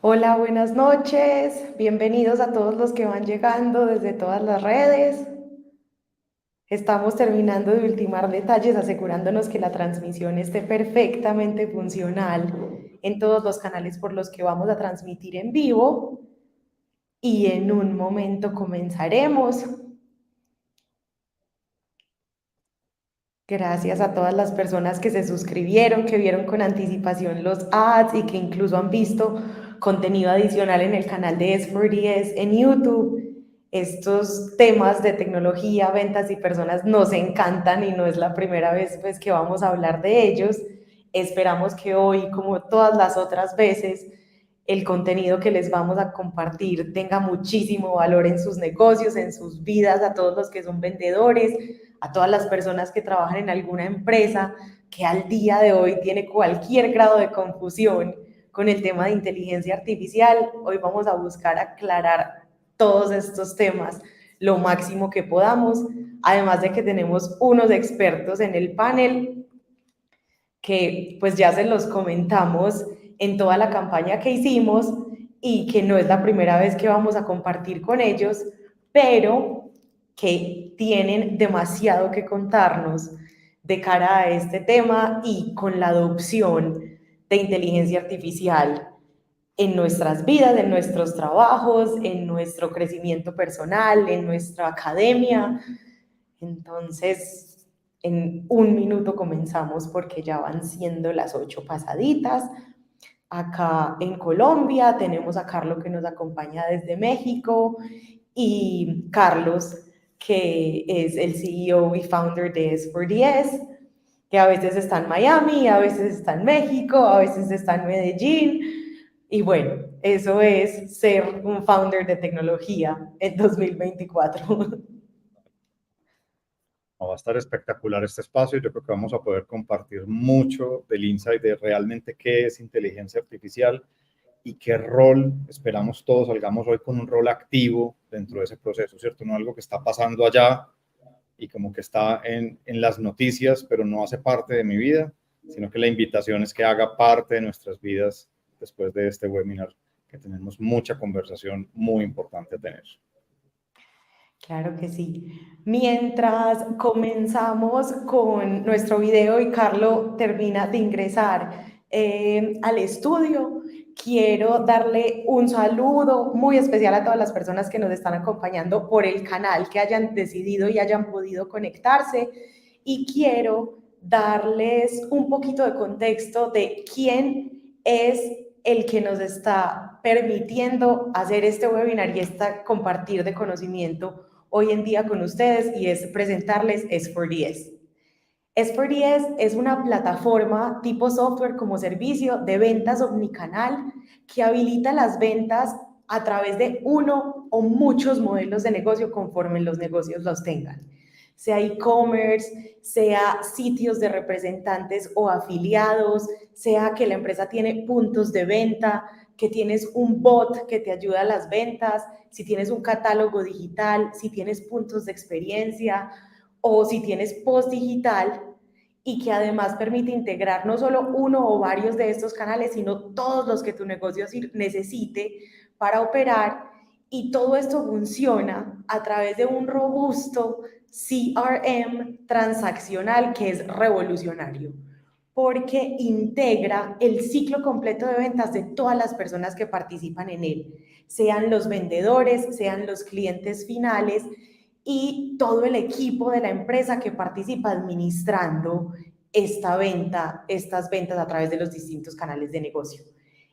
Hola, buenas noches. Bienvenidos a todos los que van llegando desde todas las redes. Estamos terminando de ultimar detalles, asegurándonos que la transmisión esté perfectamente funcional en todos los canales por los que vamos a transmitir en vivo. Y en un momento comenzaremos. Gracias a todas las personas que se suscribieron, que vieron con anticipación los ads y que incluso han visto contenido adicional en el canal de S4DS en YouTube. Estos temas de tecnología, ventas y personas nos encantan y no es la primera vez pues, que vamos a hablar de ellos. Esperamos que hoy, como todas las otras veces, el contenido que les vamos a compartir tenga muchísimo valor en sus negocios, en sus vidas, a todos los que son vendedores, a todas las personas que trabajan en alguna empresa que al día de hoy tiene cualquier grado de confusión con el tema de inteligencia artificial. Hoy vamos a buscar aclarar todos estos temas lo máximo que podamos, además de que tenemos unos expertos en el panel que pues ya se los comentamos en toda la campaña que hicimos y que no es la primera vez que vamos a compartir con ellos, pero que tienen demasiado que contarnos de cara a este tema y con la adopción de inteligencia artificial en nuestras vidas, en nuestros trabajos, en nuestro crecimiento personal, en nuestra academia. Entonces, en un minuto comenzamos porque ya van siendo las 8 pasaditas. Acá en Colombia tenemos a Carlos que nos acompaña desde México y Carlos que es el CEO y founder de S4DS, que a veces está en Miami, a veces está en México, a veces está en Medellín. Y bueno, eso es ser un founder de tecnología en 2024. Va a estar espectacular este espacio. Yo creo que vamos a poder compartir mucho del insight de realmente qué es inteligencia artificial y qué rol esperamos todos salgamos hoy con un rol activo dentro de ese proceso, ¿cierto? No algo que está pasando allá y como que está en las noticias, pero no hace parte de mi vida, sino que la invitación es que haga parte de nuestras vidas después de este webinar, que tenemos mucha conversación muy importante a tener. Claro que sí. Mientras comenzamos con nuestro video y Carlo termina de ingresar al estudio, quiero darle un saludo muy especial a todas las personas que nos están acompañando por el canal, que hayan decidido y hayan podido conectarse. Y quiero darles un poquito de contexto de quién es el que nos está permitiendo hacer este webinar y compartir de conocimiento hoy en día con ustedes, y es presentarles S4DS. S4DS es una plataforma tipo software como servicio de ventas omnicanal que habilita las ventas a través de uno o muchos modelos de negocio conforme los negocios los tengan, sea e-commerce, sea sitios de representantes o afiliados, sea que la empresa tiene puntos de venta, que tienes un bot que te ayuda a las ventas, si tienes un catálogo digital, si tienes puntos de experiencia o si tienes post digital, y que además permite integrar no solo uno o varios de estos canales, sino todos los que tu negocio necesite para operar. Y todo esto funciona a través de un robusto CRM transaccional que es revolucionario, porque integra el ciclo completo de ventas de todas las personas que participan en él, sean los vendedores, sean los clientes finales y todo el equipo de la empresa que participa administrando estas ventas a través de los distintos canales de negocio.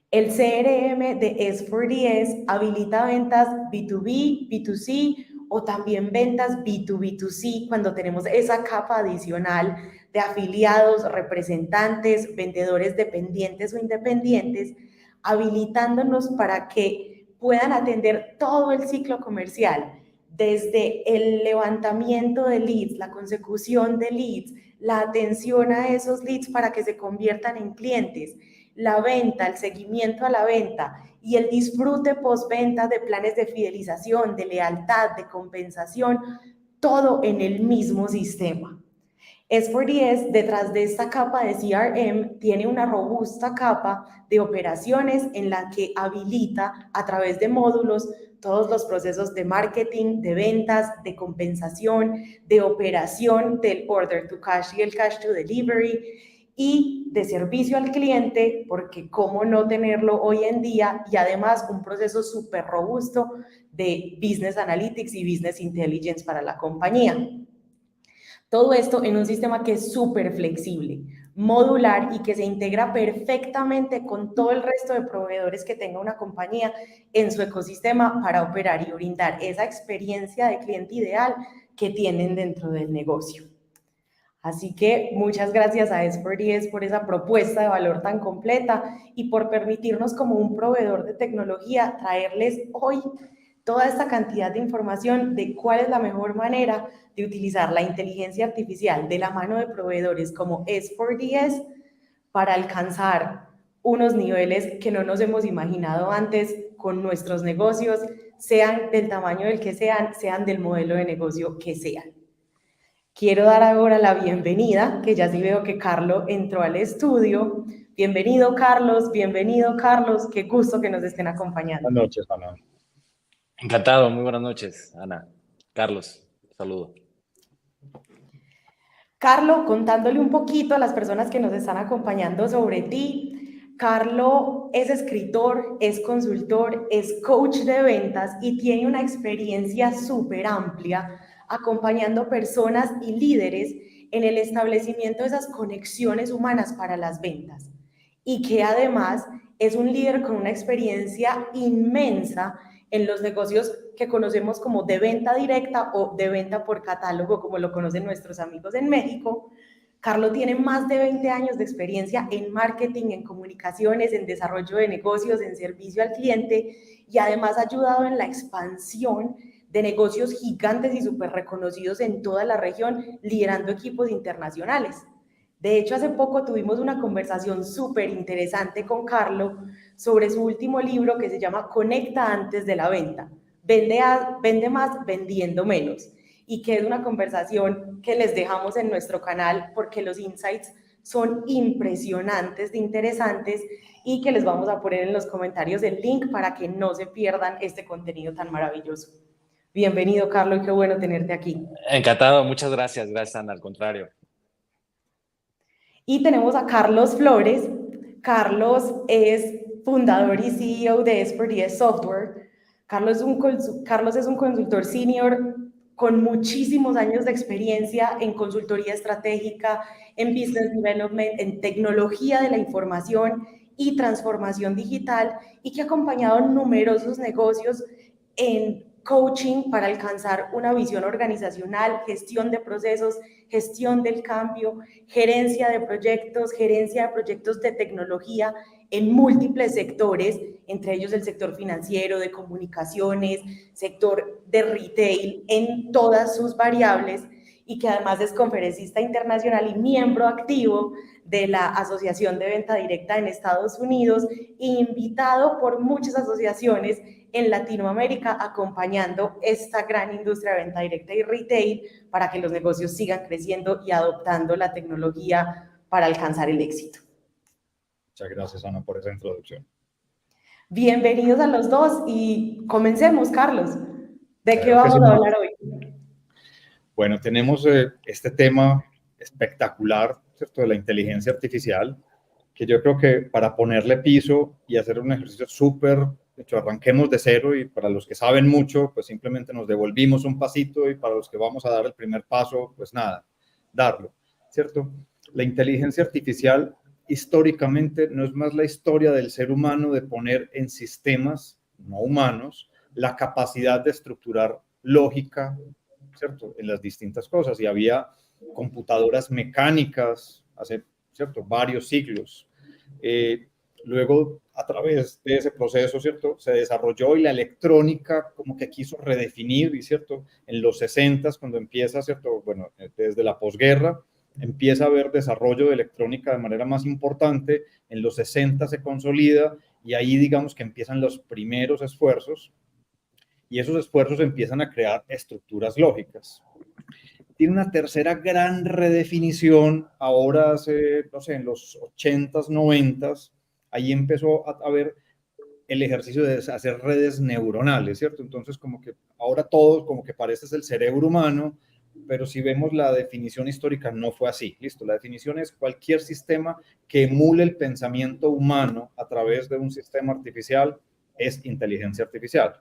El CRM de S4DS habilita ventas B2B, B2C o también ventas B2B2C cuando tenemos esa capa adicional de afiliados, representantes, vendedores dependientes o independientes, habilitándonos para que puedan atender todo el ciclo comercial, desde el levantamiento de leads, la consecución de leads, la atención a esos leads para que se conviertan en clientes, la venta, el seguimiento a la venta y el disfrute postventa de planes de fidelización, de lealtad, de compensación, todo en el mismo sistema. S4DS, detrás de esta capa de CRM, tiene una robusta capa de operaciones en la que habilita a través de módulos todos los procesos de marketing, de ventas, de compensación, de operación del order to cash y el cash to delivery y de servicio al cliente, porque cómo no tenerlo hoy en día, y además un proceso súper robusto de Business Analytics y Business Intelligence para la compañía. Todo esto en un sistema que es súper flexible, modular y que se integra perfectamente con todo el resto de proveedores que tenga una compañía en su ecosistema para operar y brindar esa experiencia de cliente ideal que tienen dentro del negocio. Así que muchas gracias a S4DS por esa propuesta de valor tan completa y por permitirnos como un proveedor de tecnología traerles hoy toda esta cantidad de información de cuál es la mejor manera de utilizar la inteligencia artificial de la mano de proveedores como S4DS para alcanzar unos niveles que no nos hemos imaginado antes con nuestros negocios, sean del tamaño del que sean, sean del modelo de negocio que sean. Quiero dar ahora la bienvenida, que ya sí veo que Carlos entró al estudio. Bienvenido, Carlos, qué gusto que nos estén acompañando. Buenas noches, Ana. Encantado, muy buenas noches, Ana. Carlos, saludo. Carlos, contándole un poquito a las personas que nos están acompañando sobre ti, Carlos es escritor, es consultor, es coach de ventas y tiene una experiencia súper amplia acompañando personas y líderes en el establecimiento de esas conexiones humanas para las ventas y que además es un líder con una experiencia inmensa en los negocios que conocemos como de venta directa o de venta por catálogo, como lo conocen nuestros amigos en México. Carlos tiene más de 20 años de experiencia en marketing, en comunicaciones, en desarrollo de negocios, en servicio al cliente y además ha ayudado en la expansión de negocios gigantes y súper reconocidos en toda la región, liderando equipos internacionales. De hecho, hace poco tuvimos una conversación súper interesante con Carlos sobre su último libro que se llama Conecta antes de la venta. Vende más vendiendo menos. Y que es una conversación que les dejamos en nuestro canal porque los insights son impresionantes de interesantes y que les vamos a poner en los comentarios el link para que no se pierdan este contenido tan maravilloso. Bienvenido, Carlos, y qué bueno tenerte aquí. Encantado, muchas gracias, Ana, al contrario. Y tenemos a Carlos Flores. Carlos es fundador y CEO de S4DS Software. Carlos es un consultor senior con muchísimos años de experiencia en consultoría estratégica, en business development, en tecnología de la información y transformación digital y que ha acompañado numerosos negocios en coaching para alcanzar una visión organizacional, gestión de procesos, gestión del cambio, gerencia de proyectos de tecnología en múltiples sectores, entre ellos el sector financiero, de comunicaciones, sector de retail, en todas sus variables, y que además es conferencista internacional y miembro activo de la Asociación de Venta Directa en Estados Unidos, invitado por muchas asociaciones en Latinoamérica, acompañando esta gran industria de venta directa y retail para que los negocios sigan creciendo y adoptando la tecnología para alcanzar el éxito. Muchas gracias, Ana, por esa introducción. Bienvenidos a los dos y comencemos, Carlos. ¿De qué vamos a hablar hoy? Bueno, tenemos este tema espectacular, ¿cierto?, de la inteligencia artificial, que yo creo que para ponerle piso y hacer un ejercicio súper, de hecho, arranquemos de cero y para los que saben mucho, pues simplemente nos devolvimos un pasito y para los que vamos a dar el primer paso, pues nada, darlo, ¿cierto? La inteligencia artificial históricamente no es más la historia del ser humano de poner en sistemas no humanos la capacidad de estructurar lógica, ¿cierto?, en las distintas cosas. Y había computadoras mecánicas hace, ¿cierto?, varios siglos. Luego, a través de ese proceso, ¿cierto?, se desarrolló y la electrónica como que quiso redefinir, y ¿cierto?, en los 60s, cuando empieza, ¿cierto?, bueno, desde la posguerra, empieza a haber desarrollo de electrónica de manera más importante, en los 60 se consolida y ahí digamos que empiezan los primeros esfuerzos y esos esfuerzos empiezan a crear estructuras lógicas. tiene una tercera gran redefinición, ahora hace, no sé, en los 80s, 90s, ahí empezó a ver el ejercicio de hacer redes neuronales, ¿cierto? Entonces, como que ahora todo, como que parece es el cerebro humano, pero si vemos la definición histórica, no fue así. Listo, la definición es cualquier sistema que emule el pensamiento humano a través de un sistema artificial es inteligencia artificial.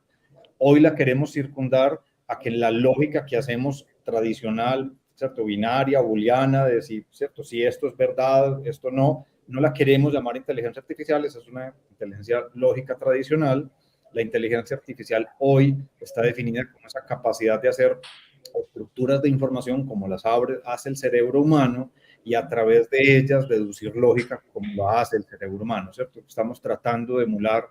Hoy la queremos circundar a que la lógica que hacemos tradicional, ¿cierto? Binaria, booleana, de si, ¿cierto? Si esto es verdad, esto no la queremos llamar inteligencia artificial, esa es una inteligencia lógica tradicional. La inteligencia artificial hoy está definida como esa capacidad de hacer estructuras de información como las hace el cerebro humano y a través de ellas deducir lógica como lo hace el cerebro humano, ¿cierto? Estamos tratando de emular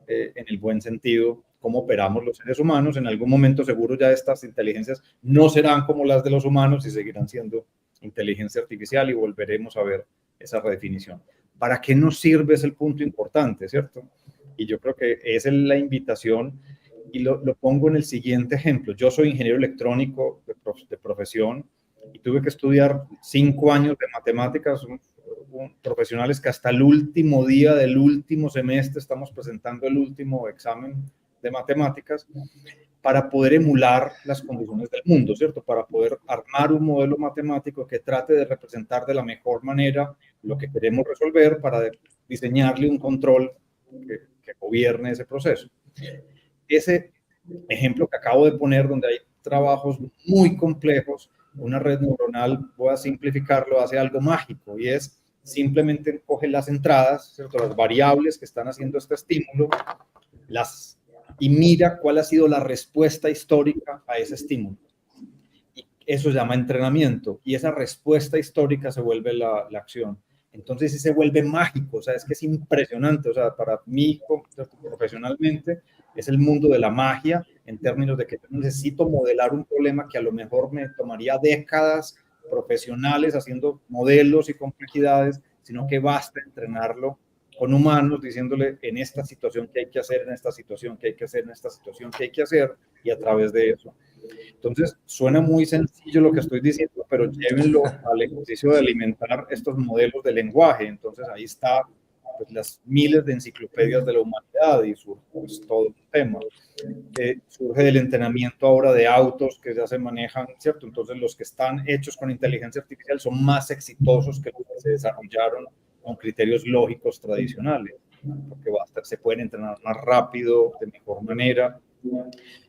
en el buen sentido cómo operamos los seres humanos. En algún momento seguro ya estas inteligencias no serán como las de los humanos y seguirán siendo inteligencia artificial y volveremos a ver esa redefinición. ¿Para qué nos sirve? Es el punto importante, ¿cierto? Y yo creo que esa es la invitación y lo pongo en el siguiente ejemplo. Yo soy ingeniero electrónico de profesión y tuve que estudiar 5 años de matemáticas, profesionales que hasta el último día del último semestre estamos presentando el último examen de matemáticas para poder emular las condiciones del mundo, ¿cierto? Para poder armar un modelo matemático que trate de representar de la mejor manera lo que queremos resolver para diseñarle un control que gobierne ese proceso. Ese ejemplo que acabo de poner, donde hay trabajos muy complejos, una red neuronal, voy a simplificarlo, hace algo mágico y es simplemente coge las entradas, ¿cierto? Las variables que están haciendo este estímulo, y mira cuál ha sido la respuesta histórica a ese estímulo. Y eso se llama entrenamiento, y esa respuesta histórica se vuelve la acción. Entonces sí se vuelve mágico, o sea, es que es impresionante, o sea, para mí profesionalmente es el mundo de la magia en términos de que necesito modelar un problema que a lo mejor me tomaría décadas profesionales haciendo modelos y complejidades, sino que basta entrenarlo con humanos diciéndole en esta situación que hay que hacer, en esta situación que hay que hacer, en esta situación que hay que hacer, y a través de eso. Entonces, suena muy sencillo lo que estoy diciendo, pero llévenlo al ejercicio de alimentar estos modelos de lenguaje. Entonces, ahí está pues, las miles de enciclopedias de la humanidad y surge pues, todo un tema. Surge del entrenamiento ahora de autos que ya se manejan, ¿cierto? Entonces, los que están hechos con inteligencia artificial son más exitosos que los que se desarrollaron con criterios lógicos tradicionales, porque se pueden entrenar más rápido, de mejor manera.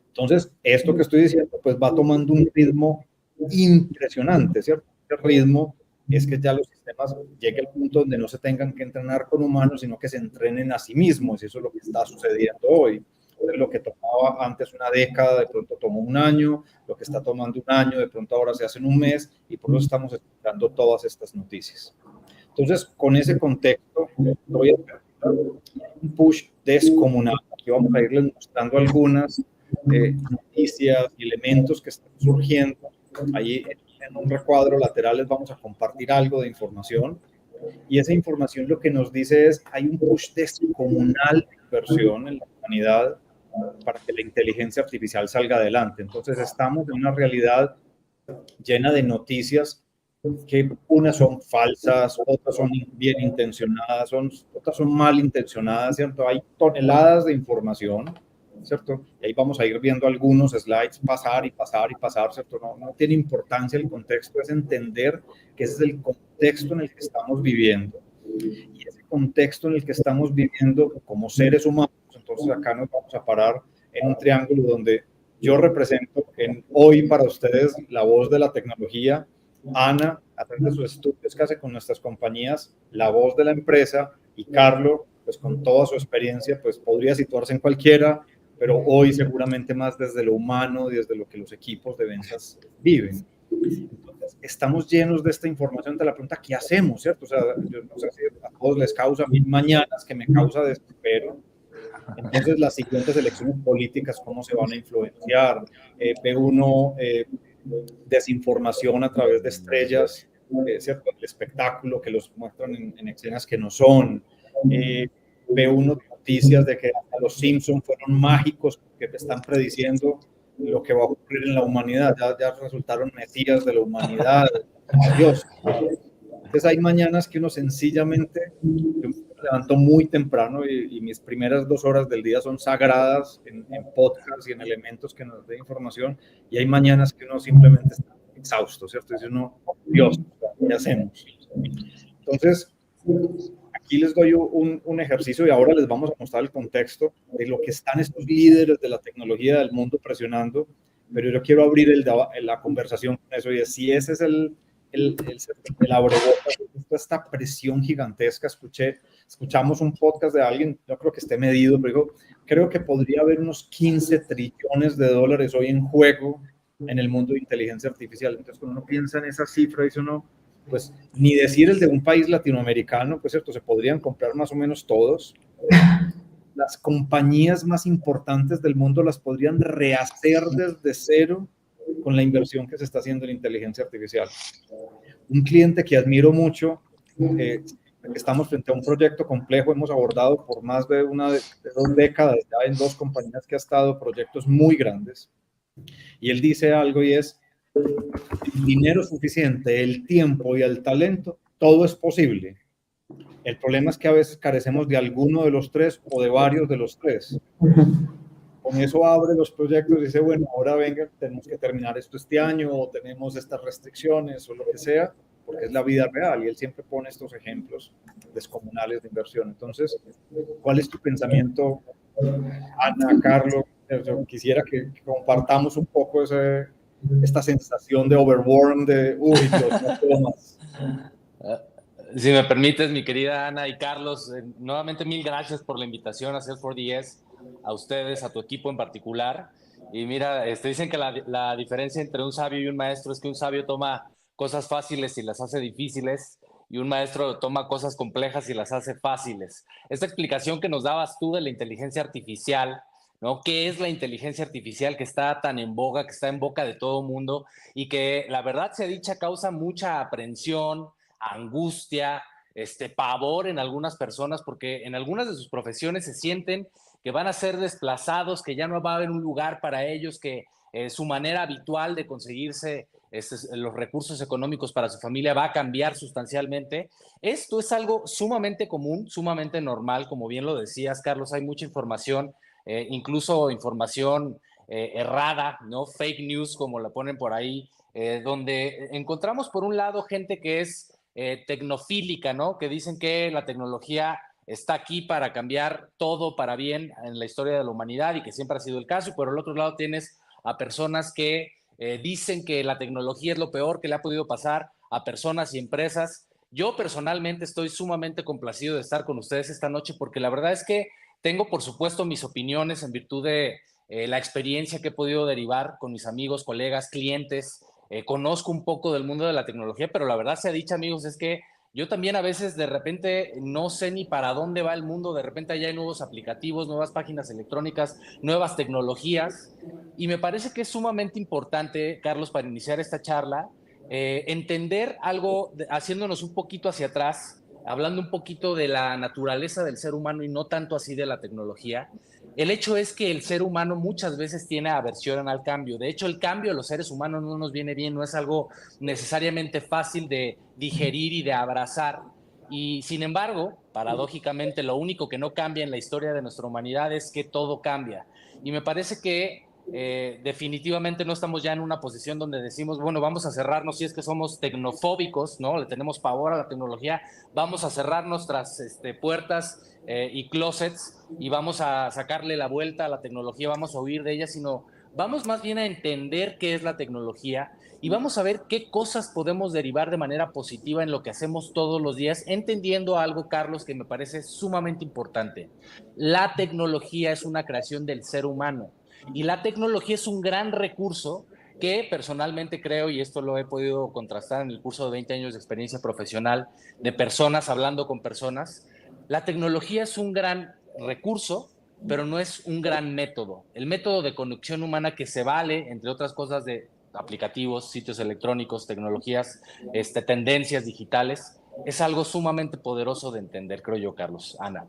Entonces, esto que estoy diciendo, pues va tomando un ritmo impresionante, ¿cierto? El ritmo es que ya los sistemas lleguen al punto donde no se tengan que entrenar con humanos, sino que se entrenen a sí mismos, y eso es lo que está sucediendo hoy. Entonces, lo que tomaba antes una década, de pronto tomó un año, lo que está tomando un año, de pronto ahora se hace en un mes, y por eso estamos escuchando todas estas noticias. Entonces, con ese contexto, voy a hacer un push descomunal. Aquí vamos a irles mostrando algunas noticias y elementos que están surgiendo. Allí en un recuadro lateral les vamos a compartir algo de información. Y esa información lo que nos dice es, hay un push descomunal de inversión en la humanidad para que la inteligencia artificial salga adelante. Entonces, estamos en una realidad llena de noticias que unas son falsas, otras son bien intencionadas, otras son mal intencionadas, ¿cierto? Hay toneladas de información, ¿cierto? Y ahí vamos a ir viendo algunos slides pasar y pasar y pasar, ¿cierto? No tiene importancia el contexto, es entender que ese es el contexto en el que estamos viviendo. Y ese contexto en el que estamos viviendo como seres humanos, entonces acá nos vamos a parar en un triángulo donde yo represento hoy para ustedes la voz de la tecnología, Ana, a través de sus estudios que hace con nuestras compañías, la voz de la empresa, y Carlo, pues con toda su experiencia, pues podría situarse en cualquiera, pero hoy seguramente más desde lo humano y desde lo que los equipos de ventas viven. Entonces, estamos llenos de esta información, de la pregunta, ¿qué hacemos? ¿Cierto? O sea, yo no sé si a todos les causa, a mí mañanas que me causa desespero. Entonces, las siguientes elecciones políticas, ¿cómo se van a influenciar? Ve uno desinformación a través de estrellas, ¿cierto? El espectáculo que los muestran en escenas que no son. Ve uno noticias de que los Simpsons fueron mágicos, que te están prediciendo lo que va a ocurrir en la humanidad. Ya resultaron mesías de la humanidad. Dios. Entonces hay mañanas que uno sencillamente, yo me levanto muy temprano y mis primeras 2 horas del día son sagradas en podcasts y en elementos que nos den información, y hay mañanas que uno simplemente está exhausto, ¿cierto? Dice uno, Dios, ¿qué hacemos? Entonces, aquí les doy un ejercicio y ahora les vamos a mostrar el contexto de lo que están estos líderes de la tecnología del mundo presionando, pero yo quiero abrir la conversación con eso, y es si ese es el abrebocas, esta presión gigantesca. Escuchamos un podcast de alguien, yo creo que esté medido, pero digo, creo que podría haber unos 15 trillones de dólares hoy en juego en el mundo de inteligencia artificial. Entonces, cuando uno piensa en esa cifra, dice uno, pues ni decir el de un país latinoamericano, pues cierto, se podrían comprar más o menos todos. Las compañías más importantes del mundo las podrían rehacer desde cero con la inversión que se está haciendo en inteligencia artificial. Un cliente que admiro mucho, estamos frente a un proyecto complejo, hemos abordado por más de 2 décadas ya en 2 compañías que ha estado proyectos muy grandes, y él dice algo, y es: el dinero suficiente, el tiempo y el talento, todo es posible. El problema es que a veces carecemos de alguno de los 3 o de varios de los 3. Con eso abre los proyectos y dice, bueno, ahora venga, tenemos que terminar esto este año, o tenemos estas restricciones o lo que sea, porque es la vida real, y él siempre pone estos ejemplos descomunales de inversión. Entonces, ¿cuál es tu pensamiento, Ana, Carlos? Yo quisiera que compartamos un poco esta sensación de overwhelm, de, uy, Dios, no puedo más. Si me permites, mi querida Ana y Carlos, nuevamente 1000 gracias por la invitación a Salesforce, a ustedes, a tu equipo en particular. Y mira, dicen que la diferencia entre un sabio y un maestro es que un sabio toma cosas fáciles y las hace difíciles, y un maestro toma cosas complejas y las hace fáciles. Esta explicación que nos dabas tú de la inteligencia artificial, ¿no? ¿Qué es la inteligencia artificial que está tan en boga, que está en boca de todo mundo, y que la verdad sea dicha causa mucha aprensión, angustia, pavor en algunas personas, porque en algunas de sus profesiones se sienten que van a ser desplazados, que ya no va a haber un lugar para ellos, que su manera habitual de conseguirse los recursos económicos para su familia va a cambiar sustancialmente. Esto es algo sumamente común, sumamente normal, como bien lo decías, Carlos. Hay mucha información, incluso información errada, ¿no? Fake news, como la ponen por ahí, donde encontramos por un lado gente que es tecnofílica, ¿no? Que dicen que la tecnología está aquí para cambiar todo para bien en la historia de la humanidad, y que siempre ha sido el caso. Y por el otro lado tienes a personas que dicen que la tecnología es lo peor que le ha podido pasar a personas y empresas. Yo personalmente estoy sumamente complacido de estar con ustedes esta noche, porque la verdad es que tengo, por supuesto, mis opiniones en virtud de la experiencia que he podido derivar con mis amigos, colegas, clientes. Conozco un poco del mundo de la tecnología, pero la verdad sea dicha, amigos, es que yo también a veces de repente no sé ni para dónde va el mundo. De repente ya hay nuevos aplicativos, nuevas páginas electrónicas, nuevas tecnologías, y me parece que es sumamente importante, Carlos, para iniciar esta charla, entender algo, haciéndonos un poquito hacia atrás, hablando un poquito de la naturaleza del ser humano y no tanto así de la tecnología. El hecho es que el ser humano muchas veces tiene aversión al cambio. De hecho, el cambio a los seres humanos no nos viene bien, no es algo necesariamente fácil de digerir y de abrazar. Y sin embargo, paradójicamente, lo único que no cambia en la historia de nuestra humanidad es que todo cambia. Y me parece que definitivamente no estamos ya en una posición donde decimos, bueno, vamos a cerrarnos si es que somos tecnofóbicos, ¿no? Le tenemos pavor a la tecnología, vamos a cerrar nuestras puertas y closets, y vamos a sacarle la vuelta a la tecnología, vamos a huir de ella, sino vamos más bien a entender qué es la tecnología, y vamos a ver qué cosas podemos derivar de manera positiva en lo que hacemos todos los días, entendiendo algo, Carlos, que me parece sumamente importante. La tecnología es una creación del ser humano, y la tecnología es un gran recurso que personalmente creo, y esto lo he podido contrastar en el curso de 20 años de experiencia profesional, de personas hablando con personas. La tecnología es un gran recurso, pero no es un gran método. El método de conexión humana que se vale, entre otras cosas, de aplicativos, sitios electrónicos, tecnologías, tendencias digitales, es algo sumamente poderoso de entender, creo yo, Carlos. Ana.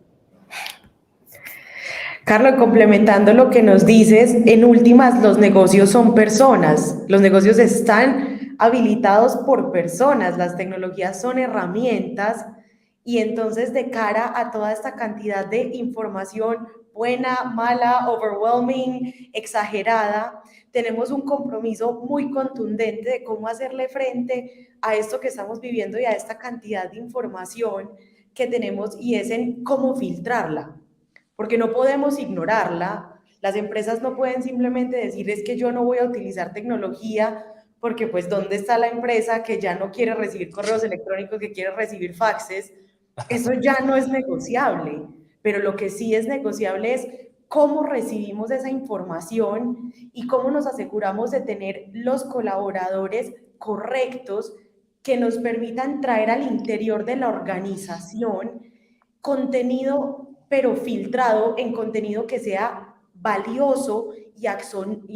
Carlos, complementando lo que nos dices, en últimas los negocios son personas, los negocios están habilitados por personas, las tecnologías son herramientas y entonces de cara a toda esta cantidad de información buena, mala, overwhelming, exagerada, tenemos un compromiso muy contundente de cómo hacerle frente a esto que estamos viviendo y a esta cantidad de información que tenemos y es en cómo filtrarla, porque no podemos ignorarla. Las empresas no pueden simplemente decir es que yo no voy a utilizar tecnología porque pues ¿dónde está la empresa que ya no quiere recibir correos electrónicos, que quiere recibir faxes? Eso ya no es negociable, pero lo que sí es negociable es cómo recibimos esa información y cómo nos aseguramos de tener los colaboradores correctos que nos permitan traer al interior de la organización contenido, pero filtrado en contenido que sea valioso y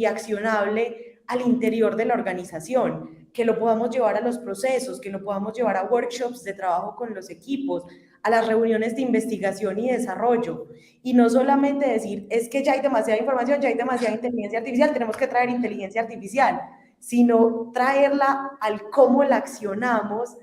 accionable al interior de la organización, que lo podamos llevar a los procesos, que lo podamos llevar a workshops de trabajo con los equipos, a las reuniones de investigación y desarrollo. Y no solamente decir, es que ya hay demasiada información, ya hay demasiada inteligencia artificial, tenemos que traer inteligencia artificial, sino traerla al cómo la accionamos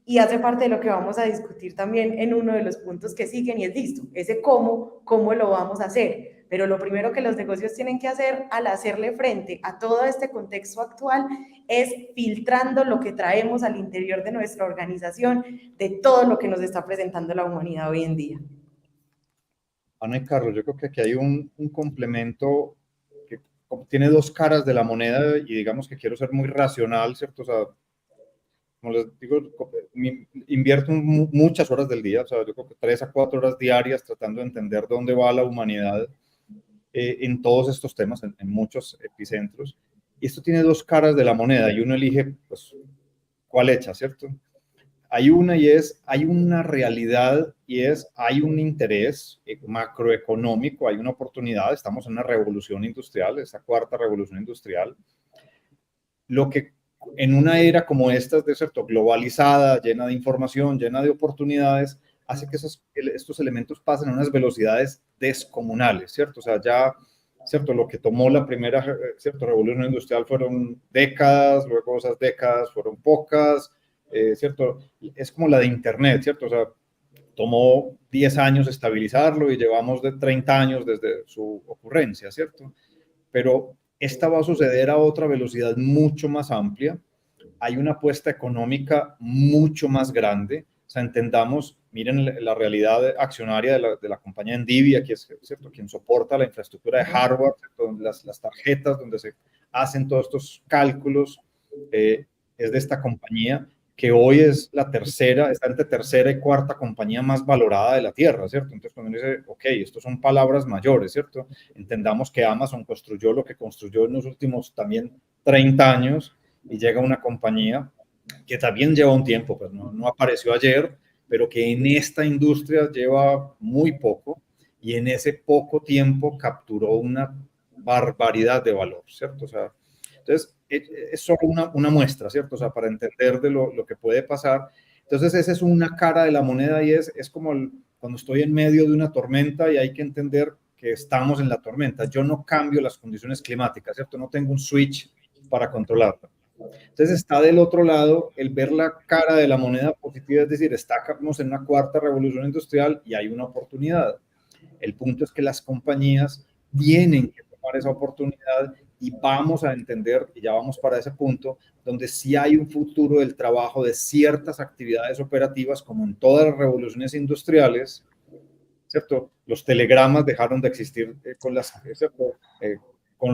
y hace parte de lo que vamos a discutir también en uno de los puntos que siguen y es listo, ese cómo lo vamos a hacer. Pero lo primero que los negocios tienen que hacer al hacerle frente a todo este contexto actual es filtrando lo que traemos al interior de nuestra organización, de todo lo que nos está presentando la humanidad hoy en día. Ana y Carlos, yo creo que aquí hay un complemento que tiene dos caras de la moneda y digamos que quiero ser muy racional, ¿cierto? O sea, como les digo, invierto muchas horas del día, o sea, yo creo que 3 a 4 horas diarias tratando de entender dónde va la humanidad en todos estos temas, en muchos epicentros. Y esto tiene dos caras de la moneda y uno elige, pues, cuál echa, ¿cierto? Hay una y es, hay una realidad y es, hay un interés macroeconómico, hay una oportunidad, estamos en una revolución industrial, esa cuarta revolución industrial. Lo que en una era como esta, de cierto, globalizada, llena de información, llena de oportunidades, hace que estos elementos pasen a unas velocidades descomunales, ¿cierto? O sea, ya, ¿cierto? Lo que tomó la primera, ¿cierto? Revolución industrial fueron décadas, luego esas décadas fueron pocas, ¿cierto? Es como la de Internet, ¿cierto? O sea, tomó 10 años estabilizarlo y llevamos de 30 años desde su ocurrencia, ¿cierto? Pero esta va a suceder a otra velocidad mucho más amplia. Hay una apuesta económica mucho más grande. O sea, entendamos, miren la realidad accionaria de la compañía Nvidia, que es, ¿cierto?, quien soporta la infraestructura de hardware, las tarjetas donde se hacen todos estos cálculos, es de esta compañía que hoy es la tercera, está entre tercera y cuarta compañía más valorada de la Tierra, ¿cierto? Entonces, cuando uno dice, ok, esto son palabras mayores, ¿cierto? Entendamos que Amazon construyó lo que construyó en los últimos también 30 años y llega una compañía que también lleva un tiempo, pues no apareció ayer, pero que en esta industria lleva muy poco y en ese poco tiempo capturó una barbaridad de valor, ¿cierto? O sea, entonces, es solo una muestra, ¿cierto? O sea, para entender de lo que puede pasar. Entonces, esa es una cara de la moneda y es como cuando estoy en medio de una tormenta y hay que entender que estamos en la tormenta. Yo no cambio las condiciones climáticas, ¿cierto? No tengo un switch para controlarla. Entonces, está del otro lado el ver la cara de la moneda positiva, es decir, estamos en una cuarta revolución industrial y hay una oportunidad. El punto es que las compañías tienen que tomar esa oportunidad y vamos a entender, y ya vamos para ese punto, donde sí hay un futuro del trabajo de ciertas actividades operativas, como en todas las revoluciones industriales, ¿cierto? Los telegramas dejaron de existir con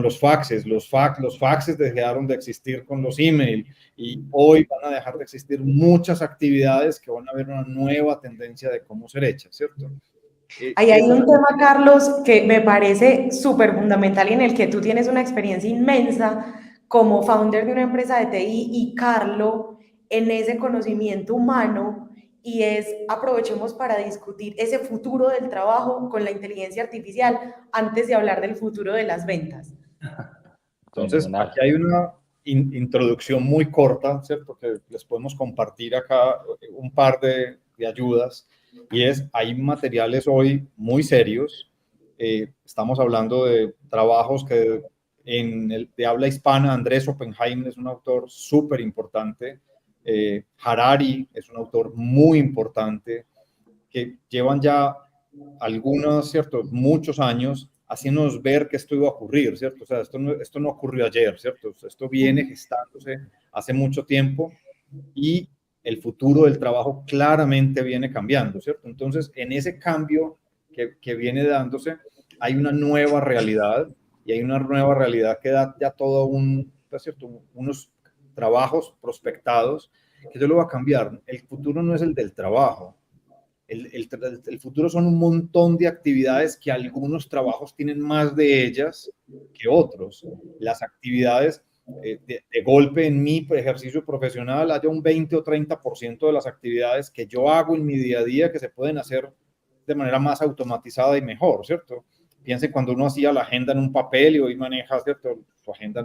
los faxes, los faxes dejaron de existir con los email y hoy van a dejar de existir muchas actividades que van a ver una nueva tendencia de cómo ser hechas, ¿cierto? Ahí hay un tema, Carlos, que me parece súper fundamental y en el que tú tienes una experiencia inmensa como founder de una empresa de TI y Carlo en ese conocimiento humano y es aprovechemos para discutir ese futuro del trabajo con la inteligencia artificial antes de hablar del futuro de las ventas. Entonces, aquí hay una introducción muy corta, ¿cierto? Que les podemos compartir acá un par de ayudas y es, hay materiales hoy muy serios Estamos hablando de trabajos que de habla hispana, Andrés Oppenheim es un autor súper importante, Harari es un autor muy importante, que llevan ya muchos años haciéndonos ver que esto iba a ocurrir, ¿cierto? O sea, esto no ocurrió ayer, ¿cierto? Esto viene gestándose hace mucho tiempo y el futuro del trabajo claramente viene cambiando, ¿cierto? Entonces, en ese cambio que viene dándose, hay una nueva realidad y hay una nueva realidad que da ya todo ¿cierto? Unos trabajos prospectados que yo lo voy a cambiar. El futuro no es el del trabajo. El futuro son un montón de actividades que algunos trabajos tienen más de ellas que otros. Las actividades, de golpe en mi ejercicio profesional, haya un 20 o 30% de las actividades que yo hago en mi día a día que se pueden hacer de manera más automatizada y mejor, ¿cierto? Piensen cuando uno hacía la agenda en un papel y hoy maneja, ¿cierto?, su agenda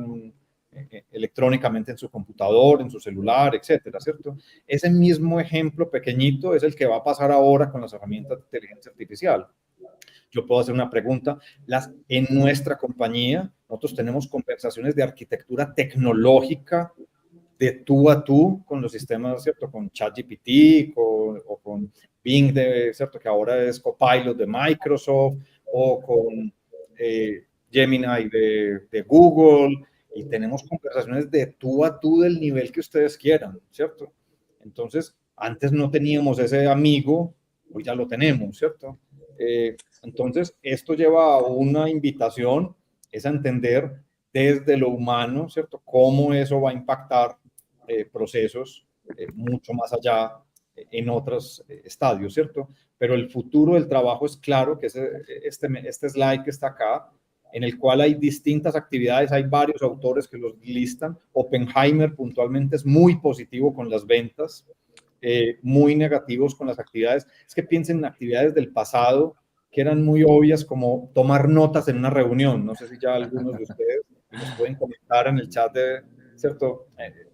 electrónicamente en su computador, en su celular, etcétera, ¿cierto? Ese mismo ejemplo pequeñito es el que va a pasar ahora con las herramientas de inteligencia artificial. Yo puedo hacer una pregunta. En nuestra compañía, nosotros tenemos conversaciones de arquitectura tecnológica de tú a tú con los sistemas, ¿cierto? Con ChatGPT o con Bing, ¿cierto? Que ahora es Copilot de Microsoft, o con Gemini de Google, y tenemos conversaciones de tú a tú del nivel que ustedes quieran, ¿cierto? Entonces, antes no teníamos ese amigo, hoy ya lo tenemos, ¿cierto? Entonces, esto lleva a una invitación, es a entender desde lo humano, ¿cierto? Cómo eso va a impactar procesos mucho más allá en otros estadios, ¿cierto? Pero el futuro del trabajo es claro, que es este slide que está acá, en el cual hay distintas actividades, hay varios autores que los listan. Oppenheimer puntualmente es muy positivo con las ventas, muy negativos con las actividades. Es que piensen en actividades del pasado que eran muy obvias, como tomar notas en una reunión. No sé si ya algunos de ustedes nos pueden comentar en el chat ¿cierto?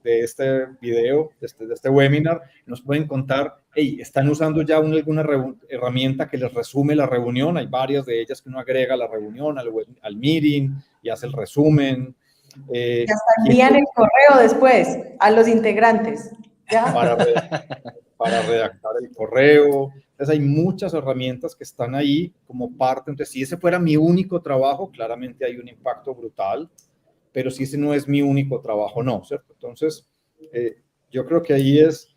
De este video, de este webinar, nos pueden contar, hey, ¿están usando ya alguna herramienta que les resume la reunión? Hay varias de ellas que uno agrega a la reunión, al meeting, y hace el resumen. Y hasta envían el correo después a los integrantes, ¿ya? Para redactar el correo. Entonces hay muchas herramientas que están ahí como parte. Entonces, si ese fuera mi único trabajo, claramente hay un impacto brutal, pero si ese no es mi único trabajo, no, ¿cierto? Entonces, yo creo que ahí es,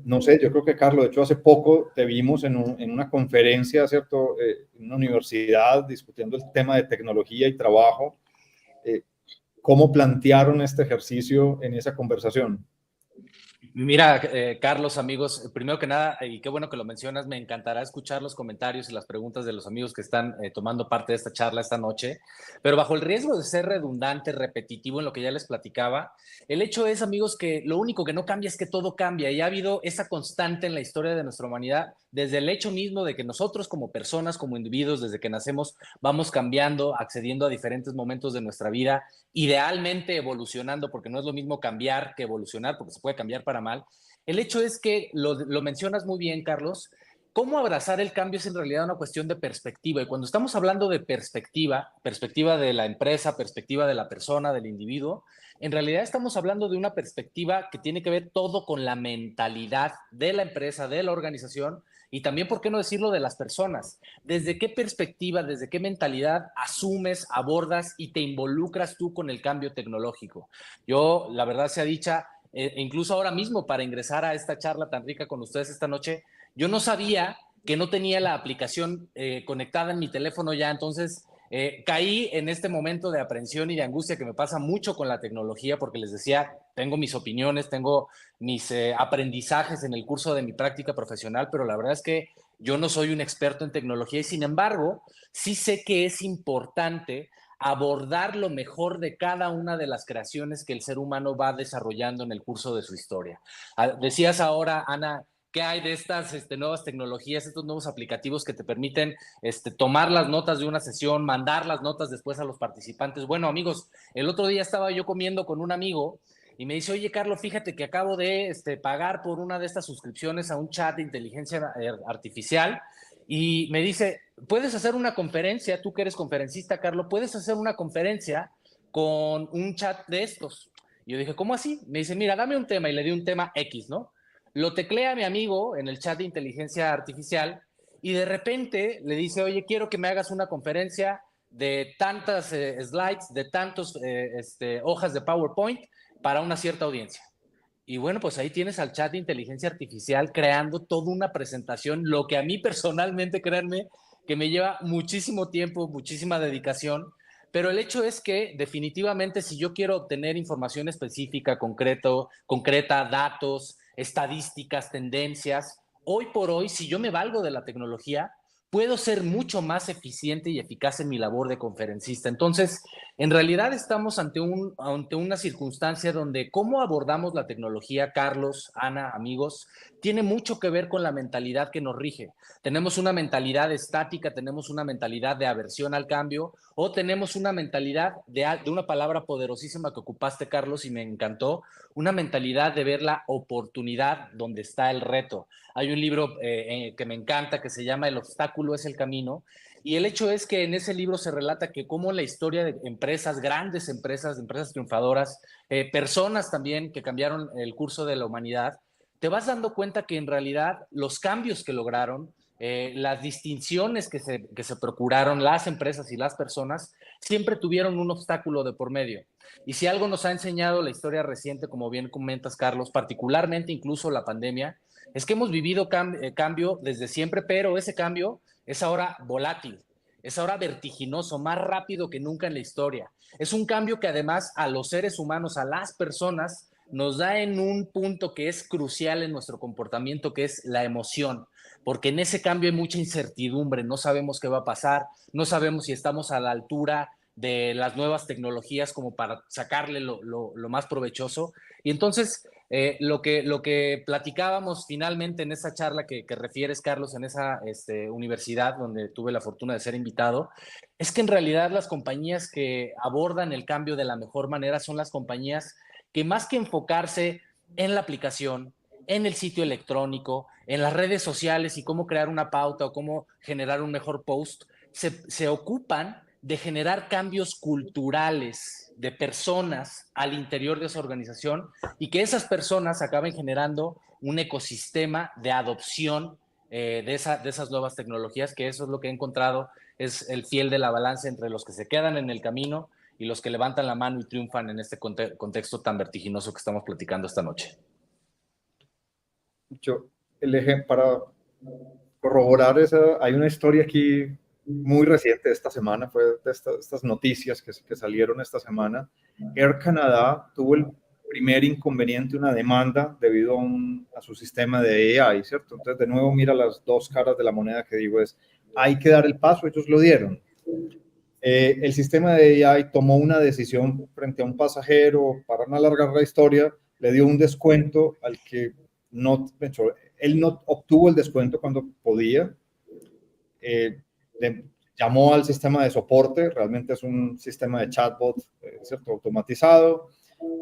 no sé, yo creo que Carlos, de hecho hace poco te vimos en una conferencia, ¿cierto? En una universidad discutiendo el tema de tecnología y trabajo. ¿Cómo plantearon este ejercicio en esa conversación? Mira, Carlos, amigos, primero que nada, y qué bueno que lo mencionas, me encantará escuchar los comentarios y las preguntas de los amigos que están tomando parte de esta charla esta noche, pero bajo el riesgo de ser redundante, repetitivo en lo que ya les platicaba, el hecho es, amigos, que lo único que no cambia es que todo cambia, y ha habido esa constante en la historia de nuestra humanidad, desde el hecho mismo de que nosotros como personas, como individuos, desde que nacemos, vamos cambiando, accediendo a diferentes momentos de nuestra vida, idealmente evolucionando, porque no es lo mismo cambiar que evolucionar, porque se puede cambiar para mal. El hecho es que lo mencionas muy bien, Carlos. Cómo abrazar el cambio es en realidad una cuestión de perspectiva. Y cuando estamos hablando de perspectiva, perspectiva de la empresa, perspectiva de la persona, del individuo, en realidad estamos hablando de una perspectiva que tiene que ver todo con la mentalidad de la empresa, de la organización y también, ¿por qué no decirlo?, de las personas. ¿Desde qué perspectiva, desde qué mentalidad asumes, abordas y te involucras tú con el cambio tecnológico? Yo, la verdad sea dicha, incluso ahora mismo para ingresar a esta charla tan rica con ustedes esta noche, yo no sabía que no tenía la aplicación conectada en mi teléfono ya, entonces caí en este momento de aprensión y de angustia que me pasa mucho con la tecnología, porque les decía, tengo mis opiniones, tengo mis aprendizajes en el curso de mi práctica profesional, pero la verdad es que yo no soy un experto en tecnología y sin embargo, sí sé que es importante abordar lo mejor de cada una de las creaciones que el ser humano va desarrollando en el curso de su historia. Decías ahora, Ana, ¿qué hay de estas nuevas tecnologías, estos nuevos aplicativos que te permiten tomar las notas de una sesión, mandar las notas después a los participantes? Bueno, amigos, el otro día estaba yo comiendo con un amigo y me dice, oye, Carlos, fíjate que acabo de pagar por una de estas suscripciones a un chat de inteligencia artificial y me dice, ¿puedes hacer una conferencia? Tú que eres conferencista, Carlos, ¿puedes hacer una conferencia con un chat de estos? Y yo dije, ¿cómo así? Me dice, mira, dame un tema, y le di un tema X, ¿no? Lo teclea mi amigo en el chat de inteligencia artificial y de repente le dice, oye, quiero que me hagas una conferencia de tantas slides, de tantas hojas de PowerPoint para una cierta audiencia. Y bueno, pues ahí tienes al chat de inteligencia artificial creando toda una presentación, lo que a mí personalmente, créanme, que me lleva muchísimo tiempo, muchísima dedicación, pero el hecho es que definitivamente si yo quiero obtener información específica, concreta, datos, estadísticas, tendencias, hoy por hoy, si yo me valgo de la tecnología, puedo ser mucho más eficiente y eficaz en mi labor de conferencista. Entonces, en realidad estamos ante una circunstancia donde cómo abordamos la tecnología, Carlos, Ana, amigos, tiene mucho que ver con la mentalidad que nos rige. Tenemos una mentalidad estática, tenemos una mentalidad de aversión al cambio o tenemos una mentalidad de una palabra poderosísima que ocupaste, Carlos, y me encantó, una mentalidad de ver la oportunidad donde está el reto. Hay un libro que me encanta que se llama El obstáculo es el camino. Y el hecho es que en ese libro se relata que cómo la historia de empresas, grandes empresas, empresas triunfadoras, personas también que cambiaron el curso de la humanidad, te vas dando cuenta que en realidad los cambios que lograron, las distinciones que se procuraron las empresas y las personas, siempre tuvieron un obstáculo de por medio. Y si algo nos ha enseñado la historia reciente, como bien comentas, Carlos, particularmente incluso la pandemia, es que hemos vivido cambio desde siempre, pero ese cambio es ahora volátil, es ahora vertiginoso, más rápido que nunca en la historia. Es un cambio que además a los seres humanos, a las personas, nos da en un punto que es crucial en nuestro comportamiento, que es la emoción, porque en ese cambio hay mucha incertidumbre, no sabemos qué va a pasar, no sabemos si estamos a la altura de las nuevas tecnologías como para sacarle lo más provechoso. Y entonces, lo que platicábamos finalmente en esa charla que refieres, Carlos, en esa universidad donde tuve la fortuna de ser invitado, es que en realidad las compañías que abordan el cambio de la mejor manera son las compañías que más que enfocarse en la aplicación, en el sitio electrónico, en las redes sociales y cómo crear una pauta o cómo generar un mejor post, se ocupan de generar cambios culturales de personas al interior de esa organización y que esas personas acaben generando un ecosistema de adopción de esas nuevas tecnologías, que eso es lo que he encontrado, es el fiel de la balanza entre los que se quedan en el camino y los que levantan la mano y triunfan en este contexto tan vertiginoso que estamos platicando esta noche. Yo, para corroborar esa, hay una historia aquí muy reciente de esta semana, fue de estas noticias que salieron esta semana. Air Canada tuvo el primer inconveniente, una demanda debido a su sistema de AI, ¿cierto? Entonces, de nuevo, mira las dos caras de la moneda que digo es, hay que dar el paso, ellos lo dieron. El sistema de AI tomó una decisión frente a un pasajero, para no alargar la historia, le dio un descuento al que no, él no obtuvo el descuento cuando podía, llamó al sistema de soporte, realmente es un sistema de chatbot, ¿cierto? Automatizado,